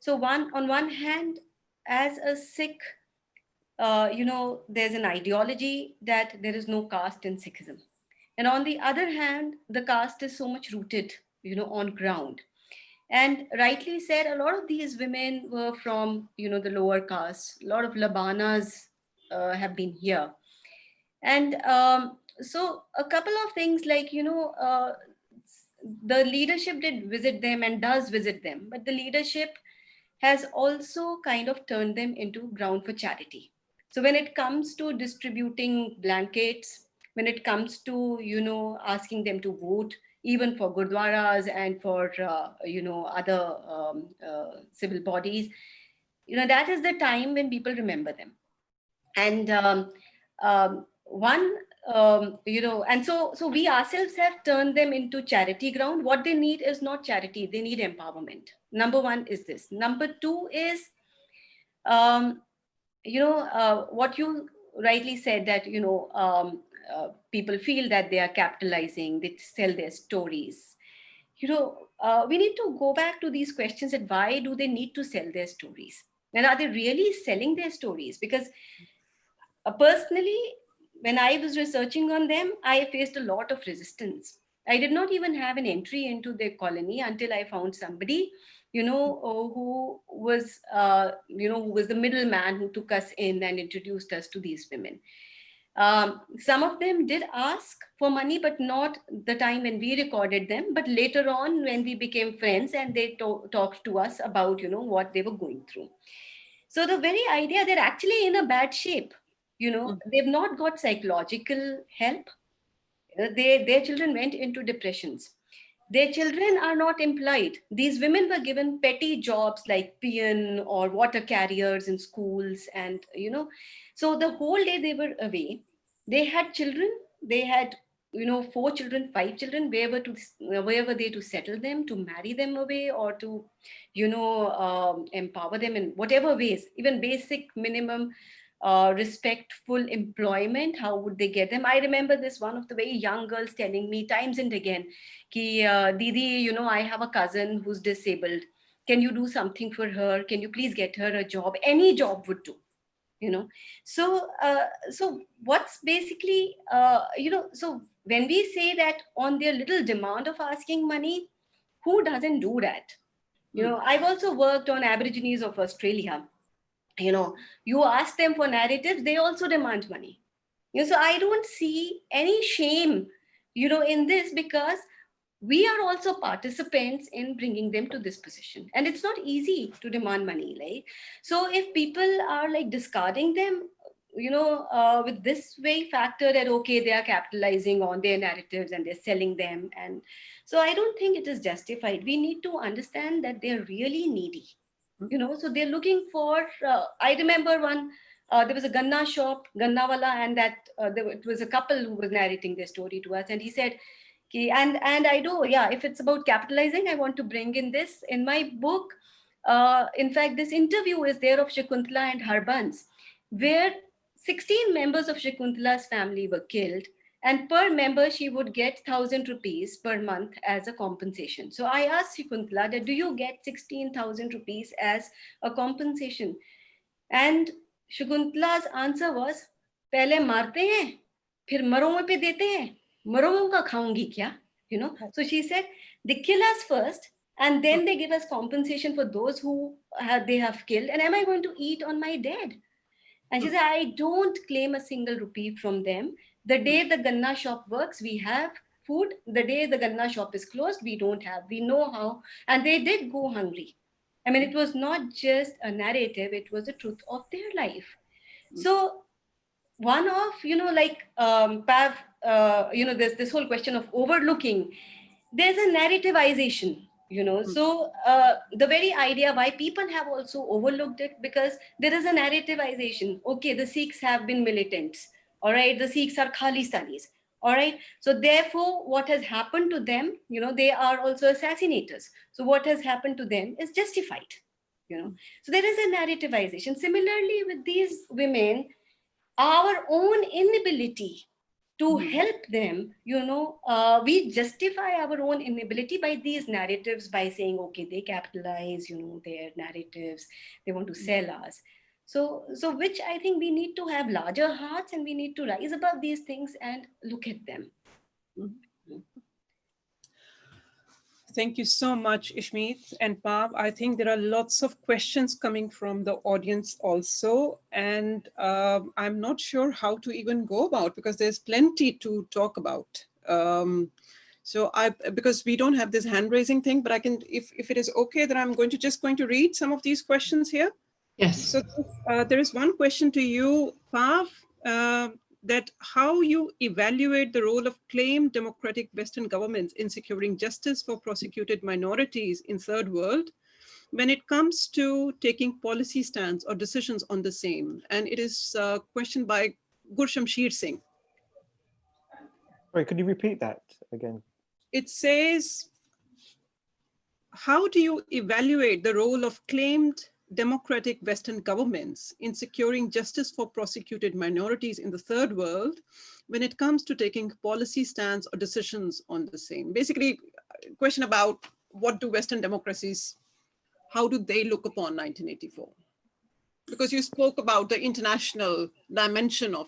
So, on one hand, as a Sikh, there's an ideology that there is no caste in Sikhism, and on the other hand, the caste is so much rooted, on ground. And rightly said, a lot of these women were from, the lower caste. A lot of Labanas have been here. And so a couple of things like, the leadership did visit them and does visit them, but the leadership has also kind of turned them into ground for charity. So when it comes to distributing blankets, when it comes to, asking them to vote, even for gurdwaras and for, other civil bodies, that is the time when people remember them. And one and so we ourselves have turned them into charity ground. What they need is not charity, they need empowerment. Number one is this. Number two is um, what you rightly said, that people feel that they are capitalizing, they sell their stories. We need to go back to these questions, that why do they need to sell their stories, and are they really selling their stories? Because personally, when I was researching on them, I faced a lot of resistance. I did not even have an entry into their colony until I found somebody, who was, who was the middleman who took us in and introduced us to these women. Some of them did ask for money, but not the time when we recorded them, but later on when we became friends and they talked to us about, what they were going through. So the very idea, they're actually in a bad shape. They've not got psychological help. Their children went into depressions. Their children are not employed. These women were given petty jobs like peon or water carriers in schools. And, so the whole day they were away. They had children. They had, 4 children, 5 children. Where were they to settle them, to marry them away, or to, empower them in whatever ways, even basic minimum respectful employment? How would they get them? I remember this one of the very young girls telling me times and again, Ki, Didi, I have a cousin who's disabled. Can you do something for her? Can you please get her a job? Any job would do. So what's basically, so when we say that on their little demand of asking money, who doesn't do that? I've also worked on Aborigines of Australia. You ask them for narratives, they also demand money. So I don't see any shame in this, because we are also participants in bringing them to this position, and it's not easy to demand money, like. So if people are like discarding them, with this way factor that okay, they are capitalizing on their narratives and they're selling them, and so I don't think it is justified. We need to understand that they're really needy, so they're looking for I remember one, there was a ganna shop, ganna wala, and that it was a couple who was narrating their story to us, and he said, and I do, yeah, if it's about capitalizing, I want to bring in this in my book. In fact, this interview is there of Shakuntala and Harbans, where 16 members of Shakuntala's family were killed, and per member she would get 1,000 rupees per month as a compensation. So I asked Shakuntala that, do you get 16,000 rupees as a compensation? And Shakuntala's answer was, पहले मारते हैं, फिर मरों पे देते हैं, मरों का खाऊंगी क्या? So she said, they kill us first, and then they give us compensation for those who they have killed. And am I going to eat on my dead? And she said, I don't claim a single rupee from them. The day the ganna shop works, we have food. The day the ganna shop is closed, we don't have. We know how. And they did go hungry. I mean, it was not just a narrative, it was the truth of their life. So one of, Pav, there's this whole question of overlooking. There's a narrativization, so the very idea why people have also overlooked it, because there is a narrativization. Okay, the Sikhs have been militants, all right, the Sikhs are khalistanis, all right, so therefore what has happened to them, they are also assassinators, so what has happened to them is justified, so there is a narrativization. Similarly with these women, our own inability to help them, we justify our own inability by these narratives, by saying, okay, they capitalize, their narratives, they want to sell us. So which I think we need to have larger hearts, and we need to rise above these things and look at them. Thank you so much, Ishmeet and Pav. I think there are lots of questions coming from the audience also, and I'm not sure how to even go about, because there's plenty to talk about. Because we don't have this hand raising thing, but I can, if it is okay, then I'm going to read some of these questions here. Yes. So there is one question to you, Pav, that how you evaluate the role of claimed democratic Western governments in securing justice for prosecuted minorities in third world when it comes to taking policy stands or decisions on the same. And it is a question by Gurshamsheer Singh. Sorry, could you repeat that again? It says, how do you evaluate the role of claimed democratic Western governments in securing justice for prosecuted minorities in the third world when it comes to taking policy stands or decisions on the same? Basically, a question about what do Western democracies, how do they look upon 1984? Because you spoke about the international dimension of,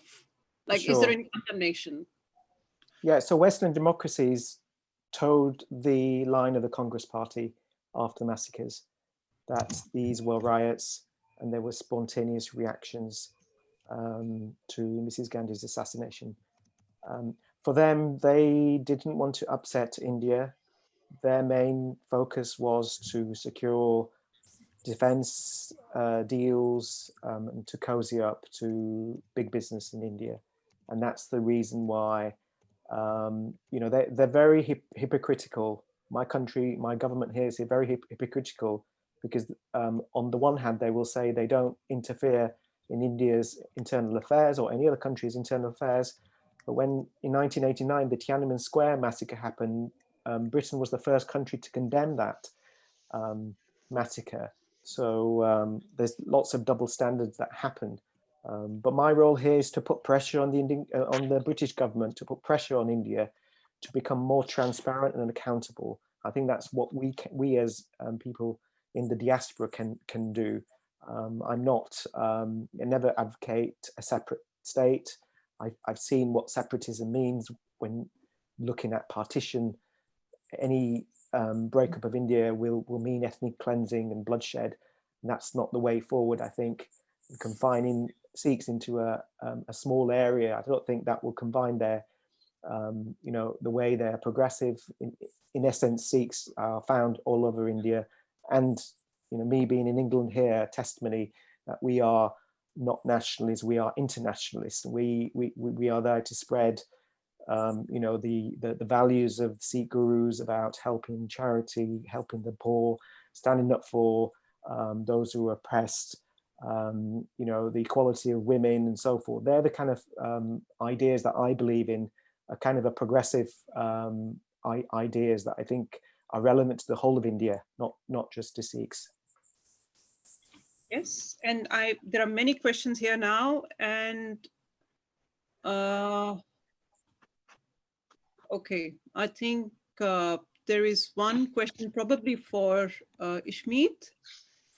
like, Sure. Is there any condemnation? Yeah, so Western democracies towed the line of the Congress Party after the massacres, that these were riots and there were spontaneous reactions to Mrs. Gandhi's assassination. For them, they didn't want to upset India. Their main focus was to secure defense deals and to cozy up to big business in India. And that's the reason why, they're very hypocritical. My country, my government here is very hypocritical, because on the one hand, they will say they don't interfere in India's internal affairs or any other country's internal affairs. But when in 1989, the Tiananmen Square massacre happened, Britain was the first country to condemn that massacre. So there's lots of double standards that happened. But my role here is to put pressure on the British government, to put pressure on India to become more transparent and accountable. I think that's what we as people in the diaspora can do. I'm not, I never advocate a separate state. I've seen what separatism means when looking at partition. Any breakup of India will mean ethnic cleansing and bloodshed. And that's not the way forward, I think. Confining Sikhs into a small area, I don't think that will combine their you know, the way they're progressive. In essence, Sikhs are found all over India. And, you know, me being in England here, testimony that we are not nationalists, we are internationalists. We are there to spread, you know, the values of Sikh gurus about helping charity, helping the poor, standing up for those who are oppressed, you know, the equality of women and so forth. They're the kind of ideas that I believe in, a kind of a progressive ideas that I think are relevant to the whole of India, not just to Sikhs. Yes, and there are many questions here now, and okay, I think there is one question probably for Ishmeet,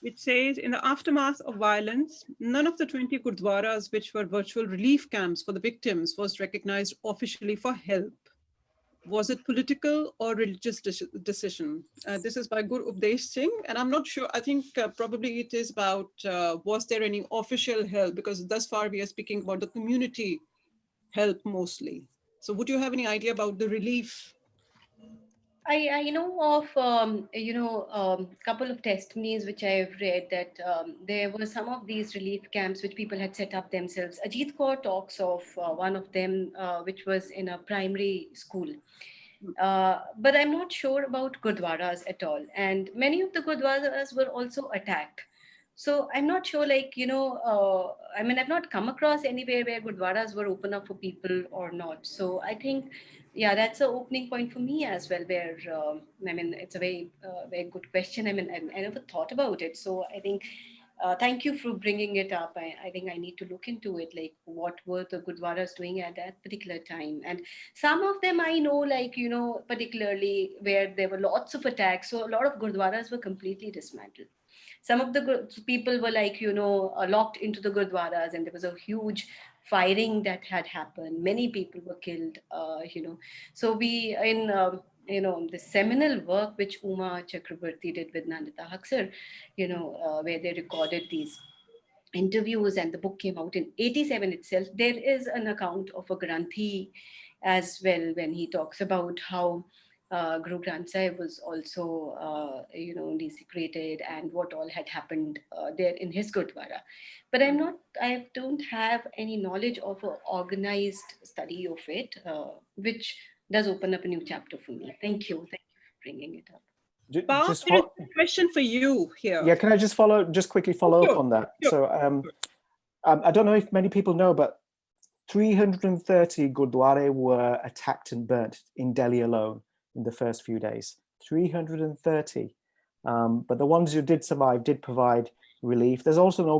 which says, in the aftermath of violence, none of the 20 Gurdwaras, which were virtual relief camps for the victims, was recognized officially for help. Was it political or religious decision? This is by Guru Updesh Singh, and I'm not sure. I think probably it is about, was there any official help? Because thus far we are speaking about the community help mostly. So would you have any idea about the relief? I know of couple of testimonies which I have read that there were some of these relief camps which people had set up themselves. Ajit Kaur talks of one of them which was in a primary school. But I'm not sure about Gurdwaras at all. And many of the Gurdwaras were also attacked. So I'm not sure, I mean, I've not come across anywhere where Gurdwaras were open up for people or not. So I think, yeah, that's an opening point for me as well, where, I mean, it's a very good question. I mean, I never thought about it. So I think, thank you for bringing it up. I think I need to look into it, like what were the Gurdwaras doing at that particular time. And some of them I know, particularly where there were lots of attacks. So a lot of Gurdwaras were completely dismantled. Some of the people were locked into the Gurdwaras, and there was a huge firing that had happened. Many people were killed, So we, in, the seminal work which Uma Chakrabarti did with Nandita Haksar, where they recorded these interviews, and the book came out in 87 itself. There is an account of a Granthi as well, when he talks about how Guru Granth Sahib was also, desecrated, and what all had happened there in his Gurdwara. But I don't have any knowledge of an organized study of it, which does open up a new chapter for me. Thank you. Thank you for bringing it up. Bob, Just there is a question for you here. Yeah, can I just quickly follow up on that? Sure. So I don't know if many people know, but 330 Gurdwara were attacked and burnt in Delhi alone in the first few days. 330. But the ones who did survive did provide relief. There's also an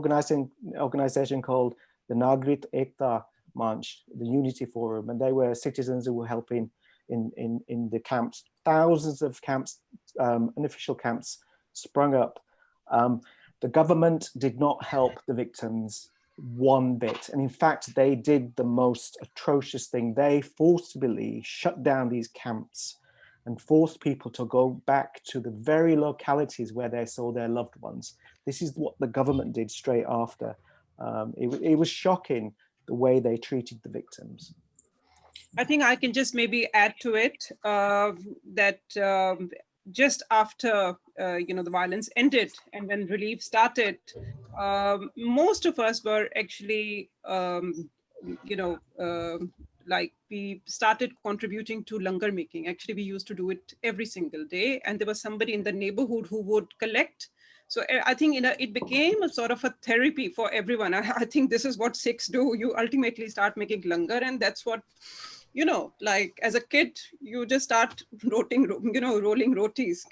organization called the Nagrik Ekta Manch, the Unity Forum, and they were citizens who were helping in the camps. Thousands of camps, unofficial camps, sprung up. The government did not help the victims one bit. And in fact, they did the most atrocious thing. They forcibly shut down these camps and forced people to go back to the very localities where they saw their loved ones. This is what the government did straight after. It was shocking the way they treated the victims. I think I can just maybe add to it that just after the violence ended and when relief started, most of us were actually like we started contributing to langar making. Actually, we used to do it every single day, and there was somebody in the neighborhood who would collect. So I think it became a sort of a therapy for everyone. I think this is what Sikhs do. You ultimately start making langar, and that's what, like as a kid, you just start rolling rotis,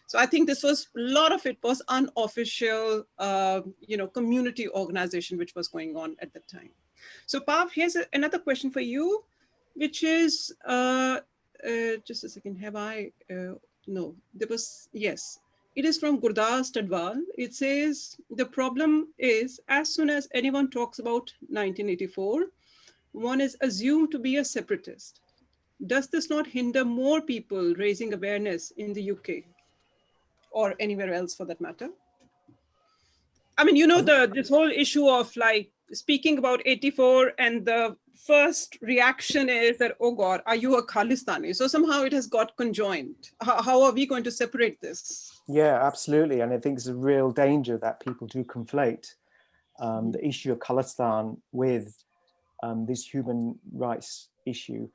So I think this was, a lot of it was unofficial, community organization, which was going on at that time. So Pav, here's another question for you, which is, just a second, have I, no, there was, yes. It is from Gurdas Tadwal. It says, the problem is, as soon as anyone talks about 1984, one is assumed to be a separatist. Does this not hinder more people raising awareness in the UK or anywhere else for that matter? I mean, you know, this whole issue of like speaking about 84 and the first reaction is that, oh God, are you a Khalistani? So somehow it has got conjoined. How are we going to separate this? Yeah, absolutely. And I think it's a real danger that people do conflate the issue of Khalistan with this human rights issue.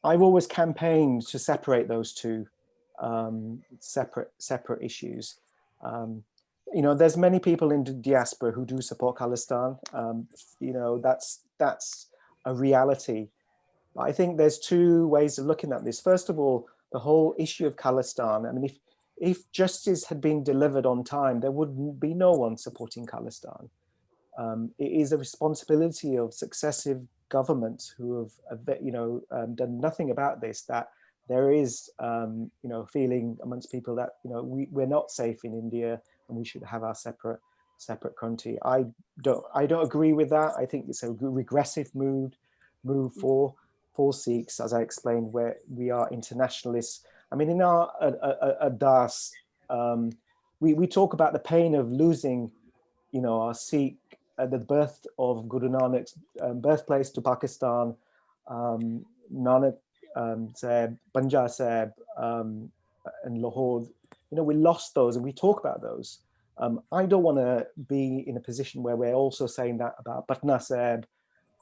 I've always campaigned to separate those two separate issues. You know, there's many people in the diaspora who do support Khalistan. You know, that's a reality. But I think there's two ways of looking at this. First of all, the whole issue of Khalistan. I mean, if justice had been delivered on time, there would be no one supporting Khalistan. It is a responsibility of successive governments who have you know, done nothing about this, that there is, you know, feeling amongst people that, you know, we're not safe in India and we should have our separate country. I don't agree with that. I think it's a regressive move for Sikhs, as I explained, where we are internationalists. I mean, in our Das, we talk about the pain of losing, you know, our Sikh, the birth of Guru Nanak's birthplace to Pakistan, Nanak Sahib, Banja Sahib, and Lahore. You know, we lost those, and we talk about those. I don't want to be in a position where we're also saying that about Patna Sahib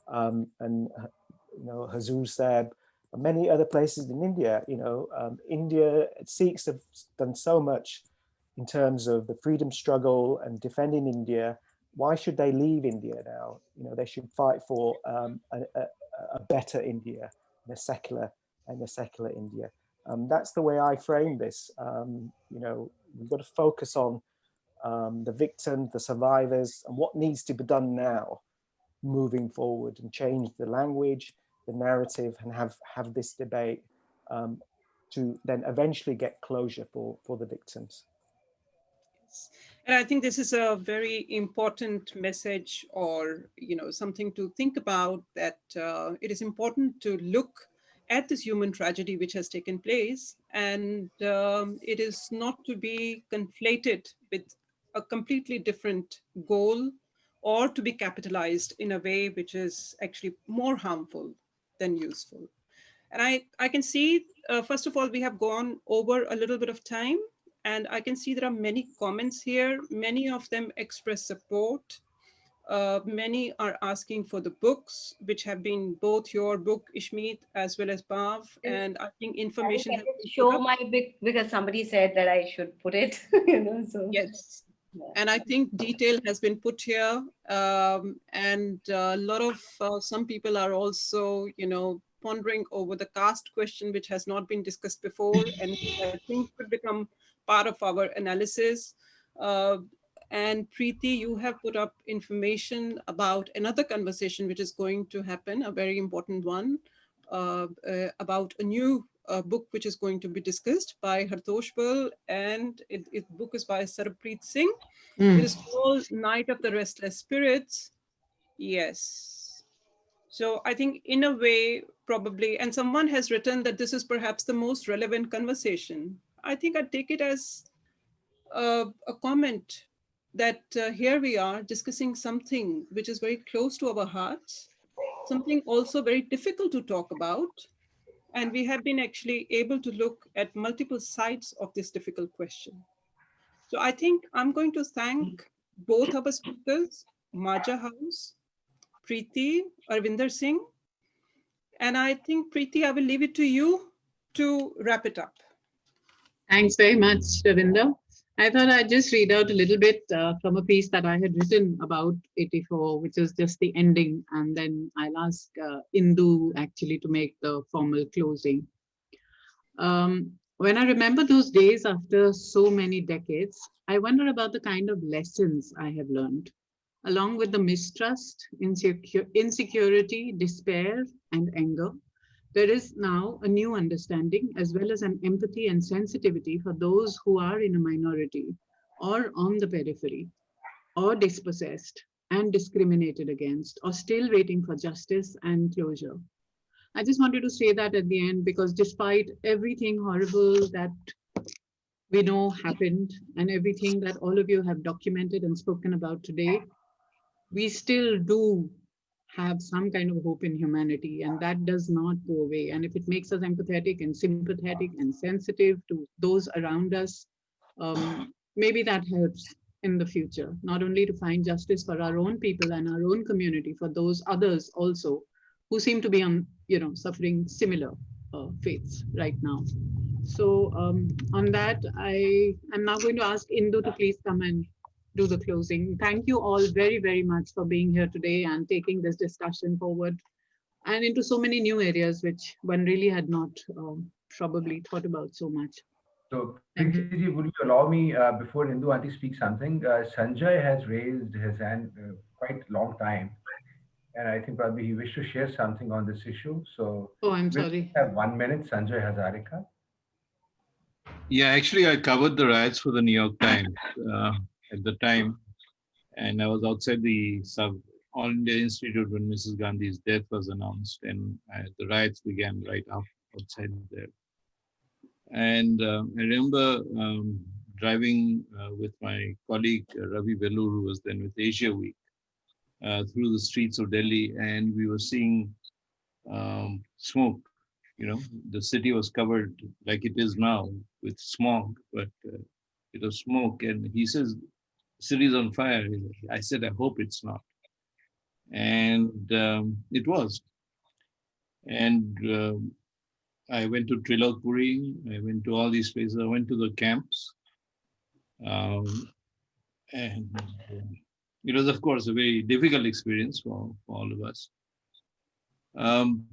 and you know, Hazur Sahib, and many other places in India. You know, India Sikhs have done so much in terms of the freedom struggle and defending India. Why should they leave India now? You know, they should fight for a better India, a secular India. That's the way I frame this. You know, we've got to focus on the victims, the survivors, and what needs to be done now, moving forward, and change the language, the narrative, and have this debate to then eventually get closure for the victims. And I think this is a very important message, or, you know, something to think about, that it is important to look at this human tragedy which has taken place, and it is not to be conflated with a completely different goal, or to be capitalized in a way which is actually more harmful than useful. And I can see, first of all, we have gone over a little bit of time, and I can see there are many comments here. Many of them express support. Many are asking for the books, which have been both your book, Ishmeet, as well as Bhav. And I think information I has can been put show up. my book because somebody said that I should put it, you know, so. Yes. Yeah. And I think detail has been put here. And a lot of, some people are also, you know, pondering over the caste question, which has not been discussed before, and I think could become part of our analysis. Uh, and Preeti, you have put up information about another conversation which is going to happen, a very important one, about a new book which is going to be discussed by Hartosh Bal, and it book is by Sarabpreet Singh. It is called Night of the Restless Spirits. Yes. So I think in a way, probably, and someone has written that this is perhaps the most relevant conversation. I think I take it as a comment that here we are discussing something which is very close to our hearts, something also very difficult to talk about. And we have been actually able to look at multiple sides of this difficult question. So I think I'm going to thank both our speakers, Majha House, Preeti, Arvinder Singh. And I think, Preeti, I will leave it to you to wrap it up. Thanks very much, Ravinder. I thought I'd just read out a little bit from a piece that I had written about 84, which is just the ending, and then I'll ask Indu actually to make the formal closing. When I remember those days after so many decades, I wonder about the kind of lessons I have learned, along with the mistrust, insecurity, despair, and anger. There is now a new understanding, as well as an empathy and sensitivity for those who are in a minority or on the periphery or dispossessed and discriminated against or still waiting for justice and closure. I just wanted to say that at the end, because despite everything horrible that we know happened and everything that all of you have documented and spoken about today, we still do have some kind of hope in humanity, and that does not go away. And if it makes us empathetic and sympathetic and sensitive to those around us, maybe that helps in the future, not only to find justice for our own people and our own community, for those others also who seem to be on, suffering similar fates right now. So on that, I am now going to ask Indu to please come and do the closing. Thank you all very, very much for being here today and taking this discussion forward and into so many new areas, which one really had not probably thought about so much. So, Thank Preeti you. ji, would you allow me, before Indu Aunty speaks something? Sanjay has raised his hand quite long time, and I think probably he wished to share something on this issue. So, Oh, I'm we'll sorry. have 1 minute, Sanjay Hazarika. Yeah, actually, I covered the riots for the New York Times at the time, and I was outside the All India Institute when Mrs. Gandhi's death was announced, and the riots began right outside there. And I remember driving with my colleague Ravi Vellur, who was then with Asia Week, through the streets of Delhi, and we were seeing smoke. You know, the city was covered like it is now with smog, but it was smoke. And he says, "City's on fire." I said, "I hope it's not," and it was. And I went to Trilokpuri. I went to all these places. I went to the camps. Um, and it was, of course, a very difficult experience for all of us. Um,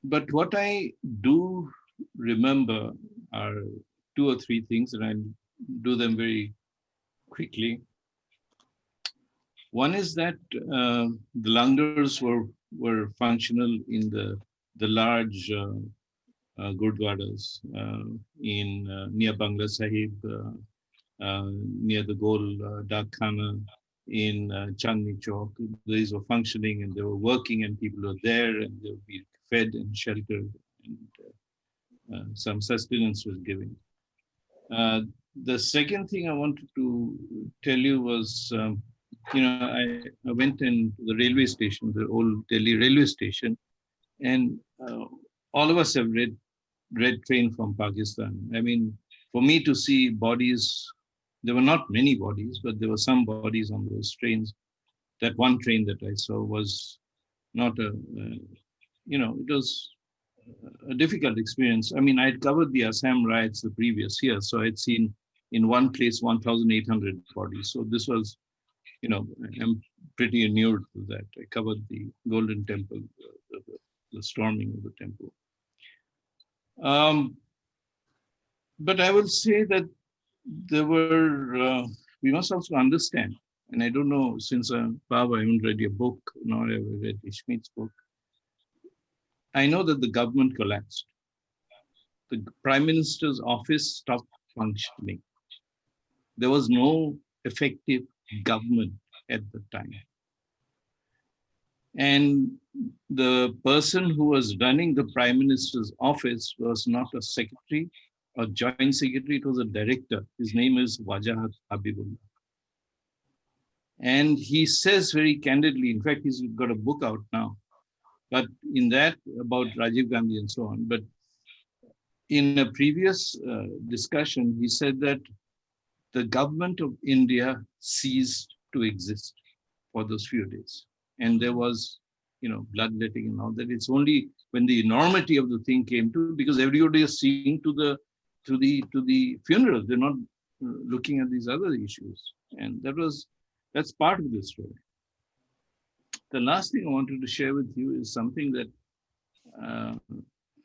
but what I do remember are two or three things, and I'll do them very quickly. One is that the langars were functional in the large gurdwaras in near Bangla Sahib, near the Gol Dak Khana, in Chandni Chowk. These were functioning and they were working, and people were there and they would be fed and sheltered, and some sustenance was given. The second thing I wanted to tell you was, I went in the railway station, the old Delhi railway station, and all of us have read Train from Pakistan. I mean, for me to see bodies, there were not many bodies, but there were some bodies on those trains. That one train that I saw was not it was a difficult experience. I mean, I'd covered the Assam riots the previous year, so I'd seen in one place 1,800 bodies. So this was, I'm pretty inured to that. I covered the Golden Temple, the storming of the temple. But I will say that we must also understand, and I don't know, since Bob, I haven't read your book, nor have I read Ishmeet's book. I know that the government collapsed. The Prime Minister's office stopped functioning. There was no effective government at the time. And the person who was running the Prime Minister's office was not a secretary or joint secretary, it was a director. His name is Wajahat Habibullah. And he says very candidly, in fact, he's got a book out now, but in that about Rajiv Gandhi and so on. But in a previous discussion, he said that the government of India ceased to exist for those few days. And there was, bloodletting and all that. It's only when the enormity of the thing came to, because everybody is seeing to the funeral. They're not looking at these other issues. And that's part of the story. The last thing I wanted to share with you is something that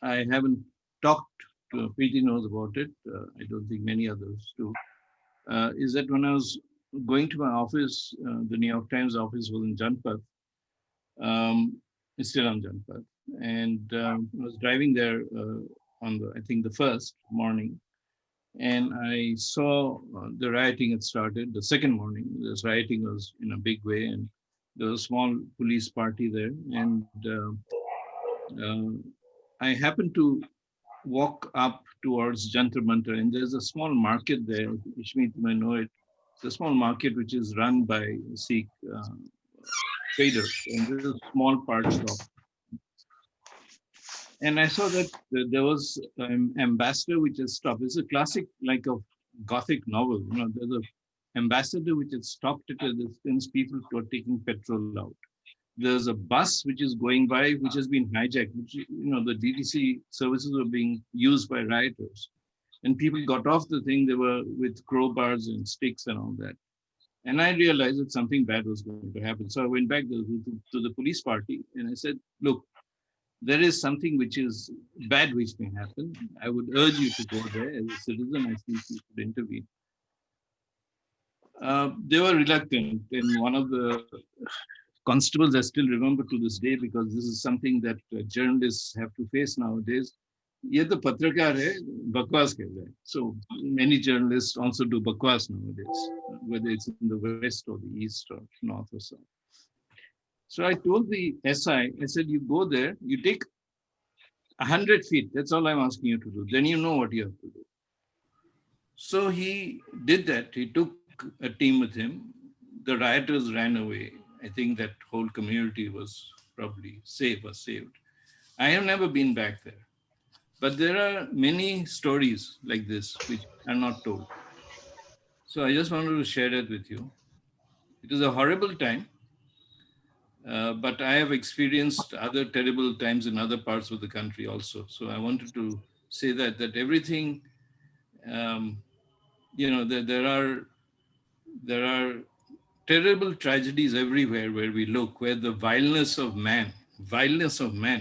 I haven't talked to. Preeti knows about it. I don't think many others do. Is that when I was going to my office, the New York Times office was in Janpath. It's still on Janpath. And I was driving there on the first morning. And I saw the rioting had started. The second morning, this rioting was in a big way. And there was a small police party there. And I happened to walk up towards Jantar Mantar, and there's a small market there. Ishmeet, you may know it. It's a small market which is run by Sikh traders, and there's a small part shop. And I saw that there was an ambassador which has stopped. It's a classic, like a Gothic novel. You know, there's a ambassador which has stopped at a distance, people who are taking petrol out. There's a bus which is going by, which has been hijacked, which, you know, the DTC services were being used by rioters. And people got off the thing, they were with crowbars and sticks and all that. And I realized that something bad was going to happen. So I went back to the police party and I said, look, there is something which is bad which may happen. I would urge you to go there as a citizen. I think you should intervene. They were reluctant, and one of the constables I still remember to this day, because this is something that journalists have to face nowadays. ये तो पत्रकार है, बकवास कर रहे हैं. So many journalists also do bakwas nowadays, whether it's in the west or the east or north or south. So I told the SI, I said, you go there, you take 100 feet. That's all I'm asking you to do. Then you know what you have to do. So he did that. He took a team with him. The rioters ran away. I think that whole community was probably saved. I have never been back there. But there are many stories like this which are not told. So I just wanted to share that with you. It is a horrible time, but I have experienced other terrible times in other parts of the country also. So I wanted to say that everything, there are terrible tragedies everywhere where we look, where the vileness of man,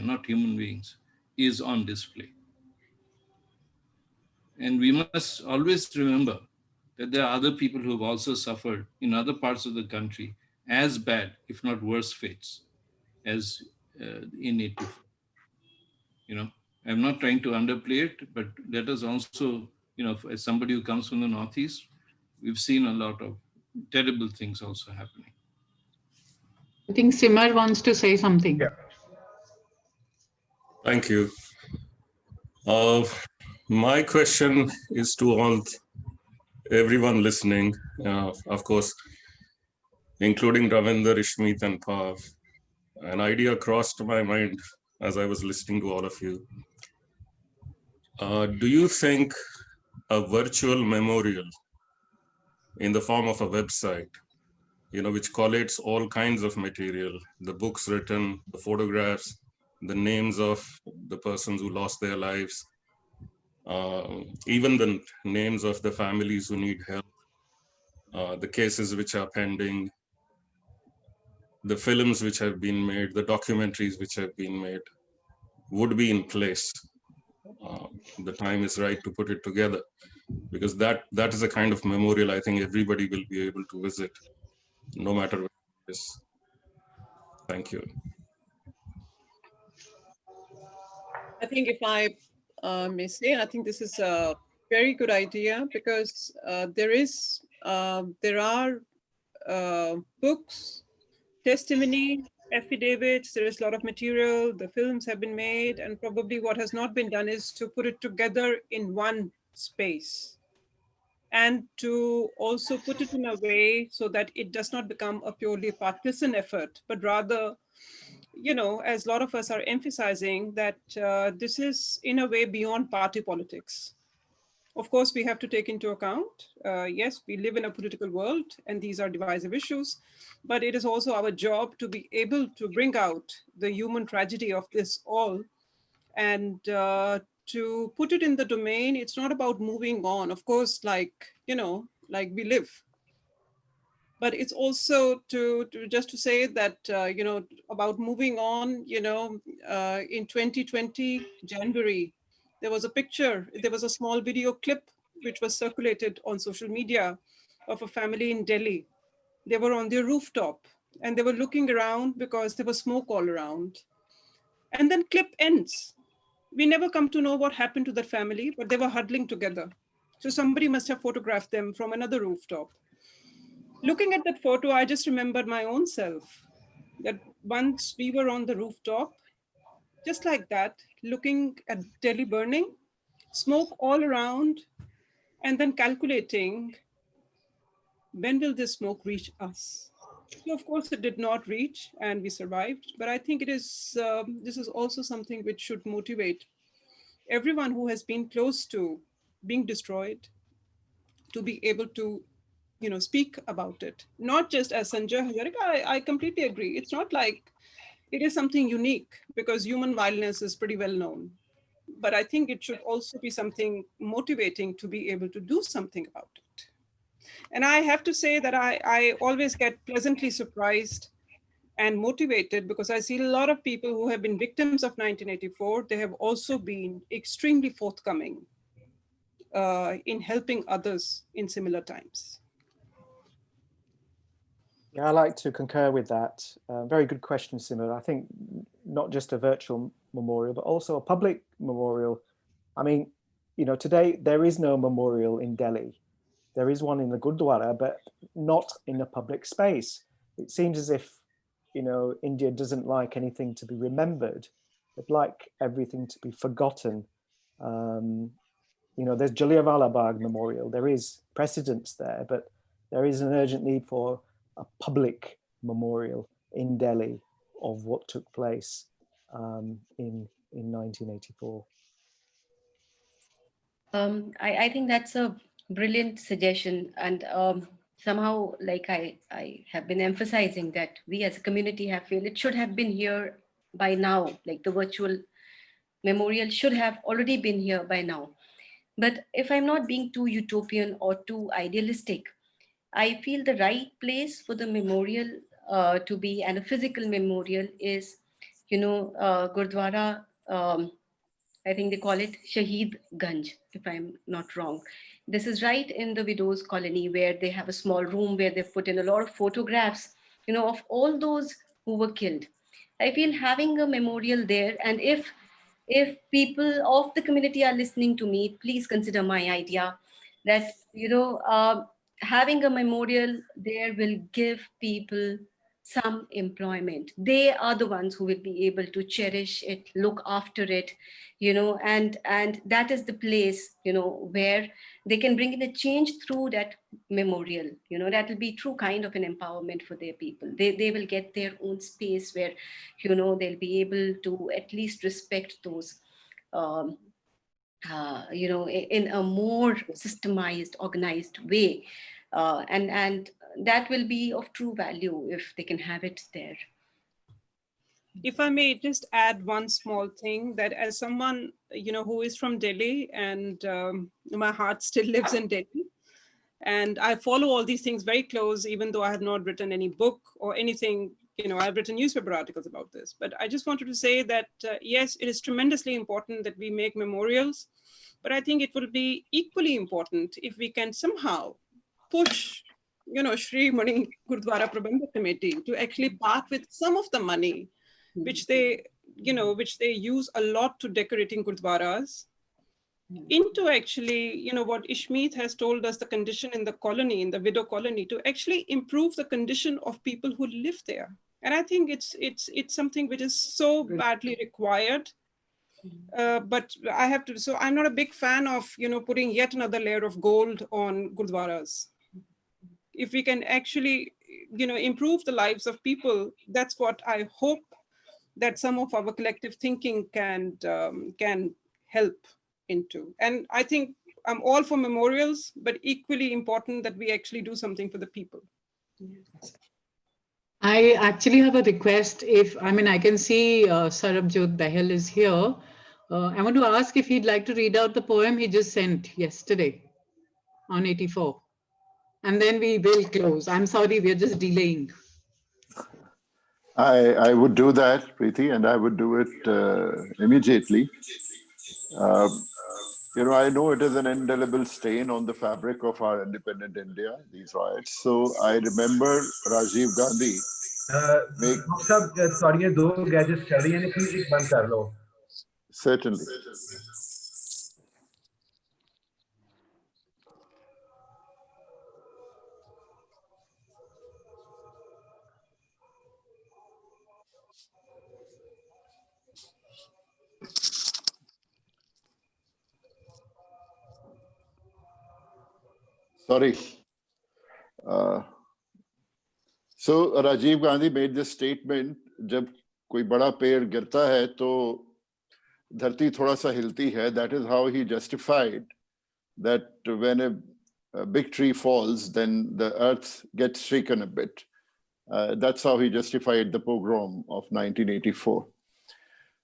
not human beings, is on display. And we must always remember that there are other people who have also suffered in other parts of the country as bad, if not worse fates, as in 84. You know, I'm not trying to underplay it, but let us also, you know, as somebody who comes from the Northeast, we've seen a lot of terrible things also happening. I think Simar wants to say something. Yeah. Thank you. My question is to everyone listening, of course, including Ravinder, Ishmeet, and Pav. An idea crossed my mind as I was listening to all of you. Do you think a virtual memorial in the form of a website, you know, which collates all kinds of material, the books written, the photographs, the names of the persons who lost their lives, even the names of the families who need help, the cases which are pending, the films which have been made, the documentaries which have been made, would be in place. The time is right to put it together, because that is a kind of memorial I think everybody will be able to visit, no matter where it is. Thank you. I think if I may say, I think this is a very good idea, because there are books, testimony, affidavits, there is a lot of material, the films have been made, and probably what has not been done is to put it together in one space, and to also put it in a way so that it does not become a purely partisan effort, but rather, you know, as a lot of us are emphasizing, that this is in a way beyond party politics. Of course, we have to take into account, yes, we live in a political world and these are divisive issues, but it is also our job to be able to bring out the human tragedy of this all, and to put it in the domain. It's not about moving on, of course, like, you know, like we live. But it's also to just to say that, you know, about moving on, you know, in 2020, January, there was a small video clip which was circulated on social media of a family in Delhi. They were on their rooftop and they were looking around because there was smoke all around. And then clip ends. We never come to know what happened to that family, but they were huddling together. So somebody must have photographed them from another rooftop. Looking at that photo, I just remembered my own self, that once we were on the rooftop, just like that, looking at Delhi burning, smoke all around, and then calculating when will this smoke reach us. So of course it did not reach and we survived, but I think this is also something which should motivate everyone who has been close to being destroyed to be able to speak about it, not just as Sanjay Hazarika. I completely agree. It's not like it is something unique, because human violence is pretty well known, but I think it should also be something motivating to be able to do something about it. And I have to say that I always get pleasantly surprised and motivated, because I see a lot of people who have been victims of 1984. They have also been extremely forthcoming in helping others in similar times. Yeah, I like to concur with that. Very good question, Simon. I think not just a virtual memorial, but also a public memorial. I mean, today there is no memorial in Delhi. There is one in the Gurdwara, but not in a public space. It seems as if, India doesn't like anything to be remembered. They'd like everything to be forgotten. There's Jallianwala Bagh Memorial. There is precedence there, but there is an urgent need for a public memorial in Delhi of what took place in 1984. I think that's a brilliant suggestion. And somehow, like I have been emphasizing that we as a community have feel it should have been here by now, like the virtual memorial should have already been here by now. But if I'm not being too utopian or too idealistic, I feel the right place for the memorial to be, and a physical memorial is, Gurdwara. I think they call it Shaheed Ganj, if I'm not wrong. This is right in the widows' colony, where they have a small room where they've put in a lot of photographs, of all those who were killed. I feel having a memorial there, and if people of the community are listening to me, please consider my idea that having a memorial there will give people some employment. They are the ones who will be able to cherish it, look after it, and that is the place where they can bring in a change through that memorial. That will be true kind of an empowerment for their people. They will get their own space where they'll be able to at least respect those um, in a more systemized, organized way, and that will be of true value if they can have it there. If I may just add one small thing, that as someone who is from Delhi, and my heart still lives in Delhi, and I follow all these things very close, even though I have not written any book or anything. I've written newspaper articles about this, but I just wanted to say that yes, it is tremendously important that we make memorials, but I think it will be equally important if we can somehow push Shri Mani Gurdwara Prabandhak Committee to actually part with some of the money which they use a lot to decorating Gurdwaras, into actually, what Ishmeet has told us, the condition in the colony, in the widow colony, to actually improve the condition of people who live there. And I think it's something which is so badly required. But I have to, so I'm not a big fan of, putting yet another layer of gold on Gurdwaras. If we can actually, improve the lives of people, that's what I hope that some of our collective thinking can help into. And I think I'm all for memorials, but equally important that we actually do something for the people. I actually have a request. I can see Sarabjot Dahel is here. I want to ask if he'd like to read out the poem he just sent yesterday on 84. And then we will close. I'm sorry, we're just delaying. I would do that, Preeti, and I would do it immediately. I know it is an indelible stain on the fabric of our independent India, these riots. So I remember Rajiv Gandhi. सब sorry, ये 2 gadgets चल रही हैं, please एक बंद कर लो. Certainly. Sorry. So Rajiv Gandhi made this statement, जब कोई बड़ा पेड़ गिरता है तो धरती थोड़ा सा हिलती है. That is how he justified that when a big tree falls, then the earth gets shaken a bit. That's how he justified the pogrom of 1984.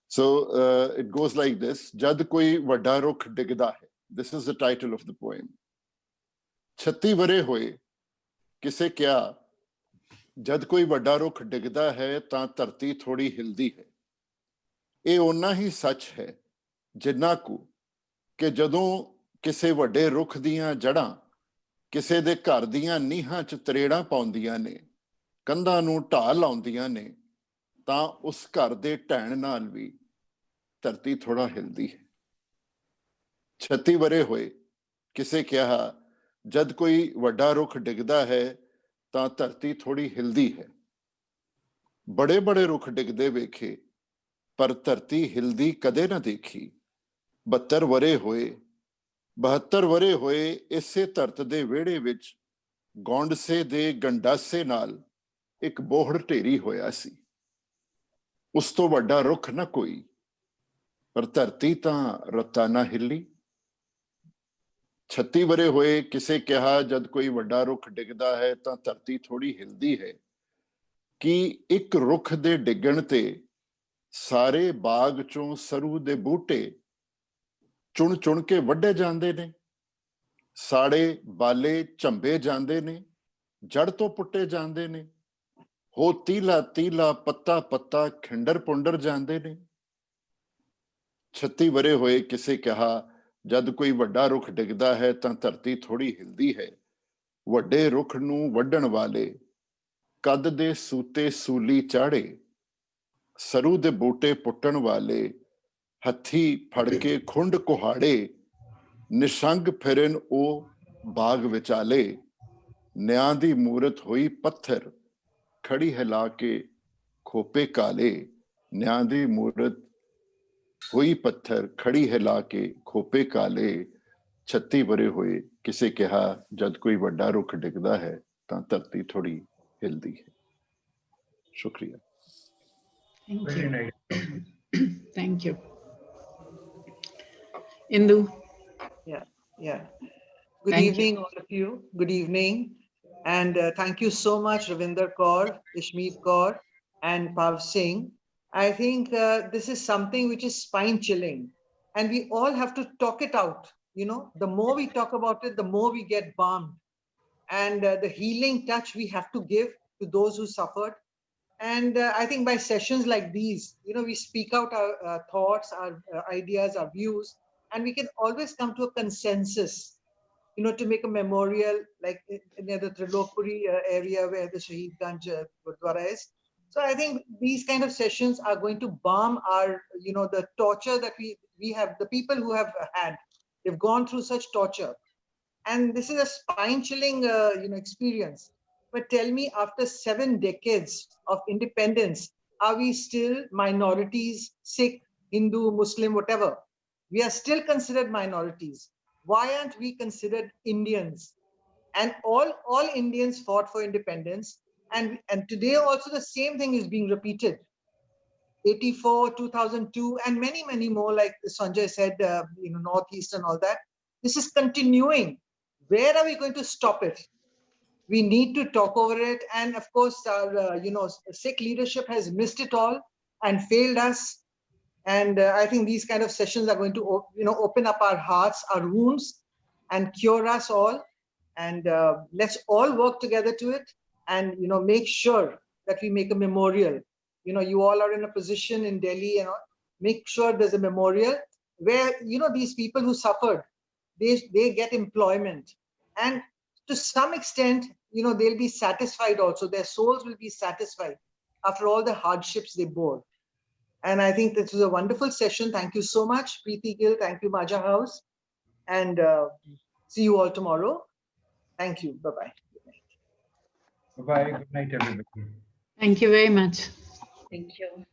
So it goes like this. Jad koi vada rukh digda hai. This is the title of the poem. 36 ਵਰੇ ਹੋਏ ਕਿਸੇ ਕਿਆ ਜਦ ਕੋਈ ਵੱਡਾ ਰੁੱਖ ਡਿੱਗਦਾ ਹੈ ਤਾਂ ਧਰਤੀ ਥੋੜੀ ਹਿਲਦੀ ਹੈ. ਇਹ ਓਨਾ ਹੀ ਸੱਚ ਹੈ ਜਿੰਨਾ ਕੁ ਕਿ ਜਦੋਂ ਕਿਸੇ ਵੱਡੇ ਰੁੱਖ ਦੀਆਂ ਜੜ੍ਹਾਂ ਕਿਸੇ ਦੇ ਘਰ ਦੀਆਂ ਨੀਹਾਂ 'ਚ ਤਰੇੜਾਂ ਪਾਉਂਦੀਆਂ ਨੇ, ਕੰਧਾਂ ਨੂੰ ਢਾਹ ਲਾਉਂਦੀਆਂ ਨੇ, ਤਾਂ ਉਸ ਘਰ ਦੇ ਢਹਿਣ ਨਾਲ ਵੀ ਧਰਤੀ ਥੋੜਾ ਹਿਲਦੀ ਹੈ. 36 ਵਰੇ ਹੋਏ ਕਿਸੇ ਕਿਹਾ ਜਦ ਕੋਈ ਵੱਡਾ ਰੁੱਖ ਡਿੱਗਦਾ ਹੈ ਤਾਂ ਧਰਤੀ ਥੋੜੀ ਹਿਲਦੀ ਹੈ. ਬੜੇ ਬੜੇ ਰੁੱਖ ਡਿੱਗਦੇ ਵੇਖੇ ਪਰ ਧਰਤੀ ਹਿਲਦੀ ਕਦੇ ਨਾ ਦੇਖੀ. 72 ਵਰੇ ਹੋਏ 72 ਵਰੇ ਹੋਏ ਇਸੇ ਧਰਤ ਦੇ ਵਿਹੜੇ ਵਿੱਚ ਗੌਂਡਸੇ ਦੇ ਗੰਡਾਸੇ ਨਾਲ ਇੱਕ ਬੋਹੜ ਢੇਰੀ ਹੋਇਆ ਸੀ. ਉਸ ਤੋਂ ਵੱਡਾ ਰੁੱਖ ਨਾ ਕੋਈ, ਪਰ ਧਰਤੀ ਤਾਂ ਰੱਤਾ ਨਾ ਹਿੱਲੀ. 36 ਵਰੇ ਹੋਏ ਕਿਸੇ ਕਿਹਾ ਜਦ ਕੋਈ ਵੱਡਾ ਰੁੱਖ ਡਿੱਗਦਾ ਹੈ ਤਾਂ ਧਰਤੀ ਥੋੜੀ ਹਿਲਦੀ ਹੈ ਕਿ ਇੱਕ ਰੁੱਖ ਦੇ ਡਿੱਗਣ ਤੇ ਸਾਰੇ ਬਾਗ ਚੋਂ ਸਰੂ ਦੇ ਬੂਟੇ ਚੁਣ ਚੁਣ ਕੇ ਵੱਢੇ ਜਾਂਦੇ ਨੇ, ਸਾੜੇ ਬਾਲੇ ਝੰਬੇ ਜਾਂਦੇ ਨੇ, ਜੜ ਤੋਂ ਪੁੱਟੇ ਜਾਂਦੇ ਨੇ, ਹੋ ਤੀਲਾ ਤੀਲਾ ਪੱਤਾ ਪੱਤਾ ਖਿੰਡਰ ਪੁੰਡਰ ਜਾਂਦੇ ਨੇ. 36 ਵਰੇ ਹੋਏ ਕਿਸੇ ਕਿਹਾ ਜਦ ਕੋਈ ਵੱਡਾ ਰੁੱਖ ਡਿੱਗਦਾ ਹੈ ਤਾਂ ਧਰਤੀ ਥੋੜੀ ਹਿਲਦੀ ਹੈ. ਵੱਡੇ ਰੁੱਖ ਨੂੰ ਵੱਢਣ ਵਾਲੇ ਕੱਦ ਦੇ ਸੂਤੇ ਸੂਲੀ ਚਾੜੇ, ਸਰੂ ਦੇ ਬੂਟੇ ਪੁੱਟਣ ਵਾਲੇ ਹੱਥੀ ਫੜ ਕੇ ਖੁੰਡ ਕੁਹਾੜੇ, ਨਿਸ਼ੰਗ ਫਿਰਨ ਉਹ ਬਾਗ ਵਿਚਾਲੇ. ਨਿਆਂ ਦੀ ਮੂਰਤ ਹੋਈ ਪੱਥਰ ਖੜੀ ਹਿਲਾ ਕੇ ਖੋਪੇ ਕਾਲੇ. ਨਿਆਂ ਦੀ ਮੂਰਤ ਹੋਈ ਪੱਥਰ ਖੜੀ ਹਿਲਾ ਕੇ ਖੋਪੇ ਕਾਲੇ. 36 ਵਰੇ ਹੋਏ ਕਿਸੇ ਕਿਹਾ ਜਦ ਕੋਈ ਵੱਡਾ ਰੁੱਖ ਡਿੱਗਦਾ ਹੈ ਤਾਂ ਧਰਤੀ ਥੋੜੀ ਹਿਲਦੀ ਹੈ. ਸ਼ੁਕਰੀਆ. Thank Very you. nice. Thank you. Indu. Yeah. Good Thank evening, all of you. Good evening. And thank you so much, Ravinder Kaur, Ishmeet Kaur, and Pav Singh. I think this is something which is spine chilling. And we all have to talk it out. You know, the more we talk about it, the more we get balmed. And the healing touch we have to give to those who suffered. And I think by sessions like these, you know, we speak out our thoughts, our ideas, our views, and we can always come to a consensus, you know, to make a memorial like near the Trilokpuri area where the Shaheed Ganj Gurdwara is. So I think these kind of sessions are going to balm our, you know, the torture that we have, the people who have had, they've gone through such torture. And this is a spine-chilling, you know, experience. But tell me, after 7 decades of independence, are we still minorities, Sikh, Hindu, Muslim, whatever? We are still considered minorities. Why aren't we considered Indians? And all Indians fought for independence. And today also the same thing is being repeated. 84, 2002, and many, many more, like Sanjay said, you know, Northeast and all that. This is continuing. Where are we going to stop it? We need to talk over it. And of course, our, you know, Sikh leadership has missed it all and failed us. And I think these kind of sessions are going to, you know, open up our hearts, our wounds, and cure us all. And let's all work together to it, and, you know, make sure that we make a memorial. You know, you all are in a position in Delhi, and make sure there's a memorial where, you know, these people who suffered, they get employment, and to some extent, you know, they'll be satisfied also. Their souls will be satisfied after all the hardships they bore. And I think this was a wonderful session. Thank you so much, Preeti Gill. Thank you, Majha House. And see you all tomorrow. Thank you. Bye-bye. Bye-bye. Good night, everybody. Thank you very much. Thank you.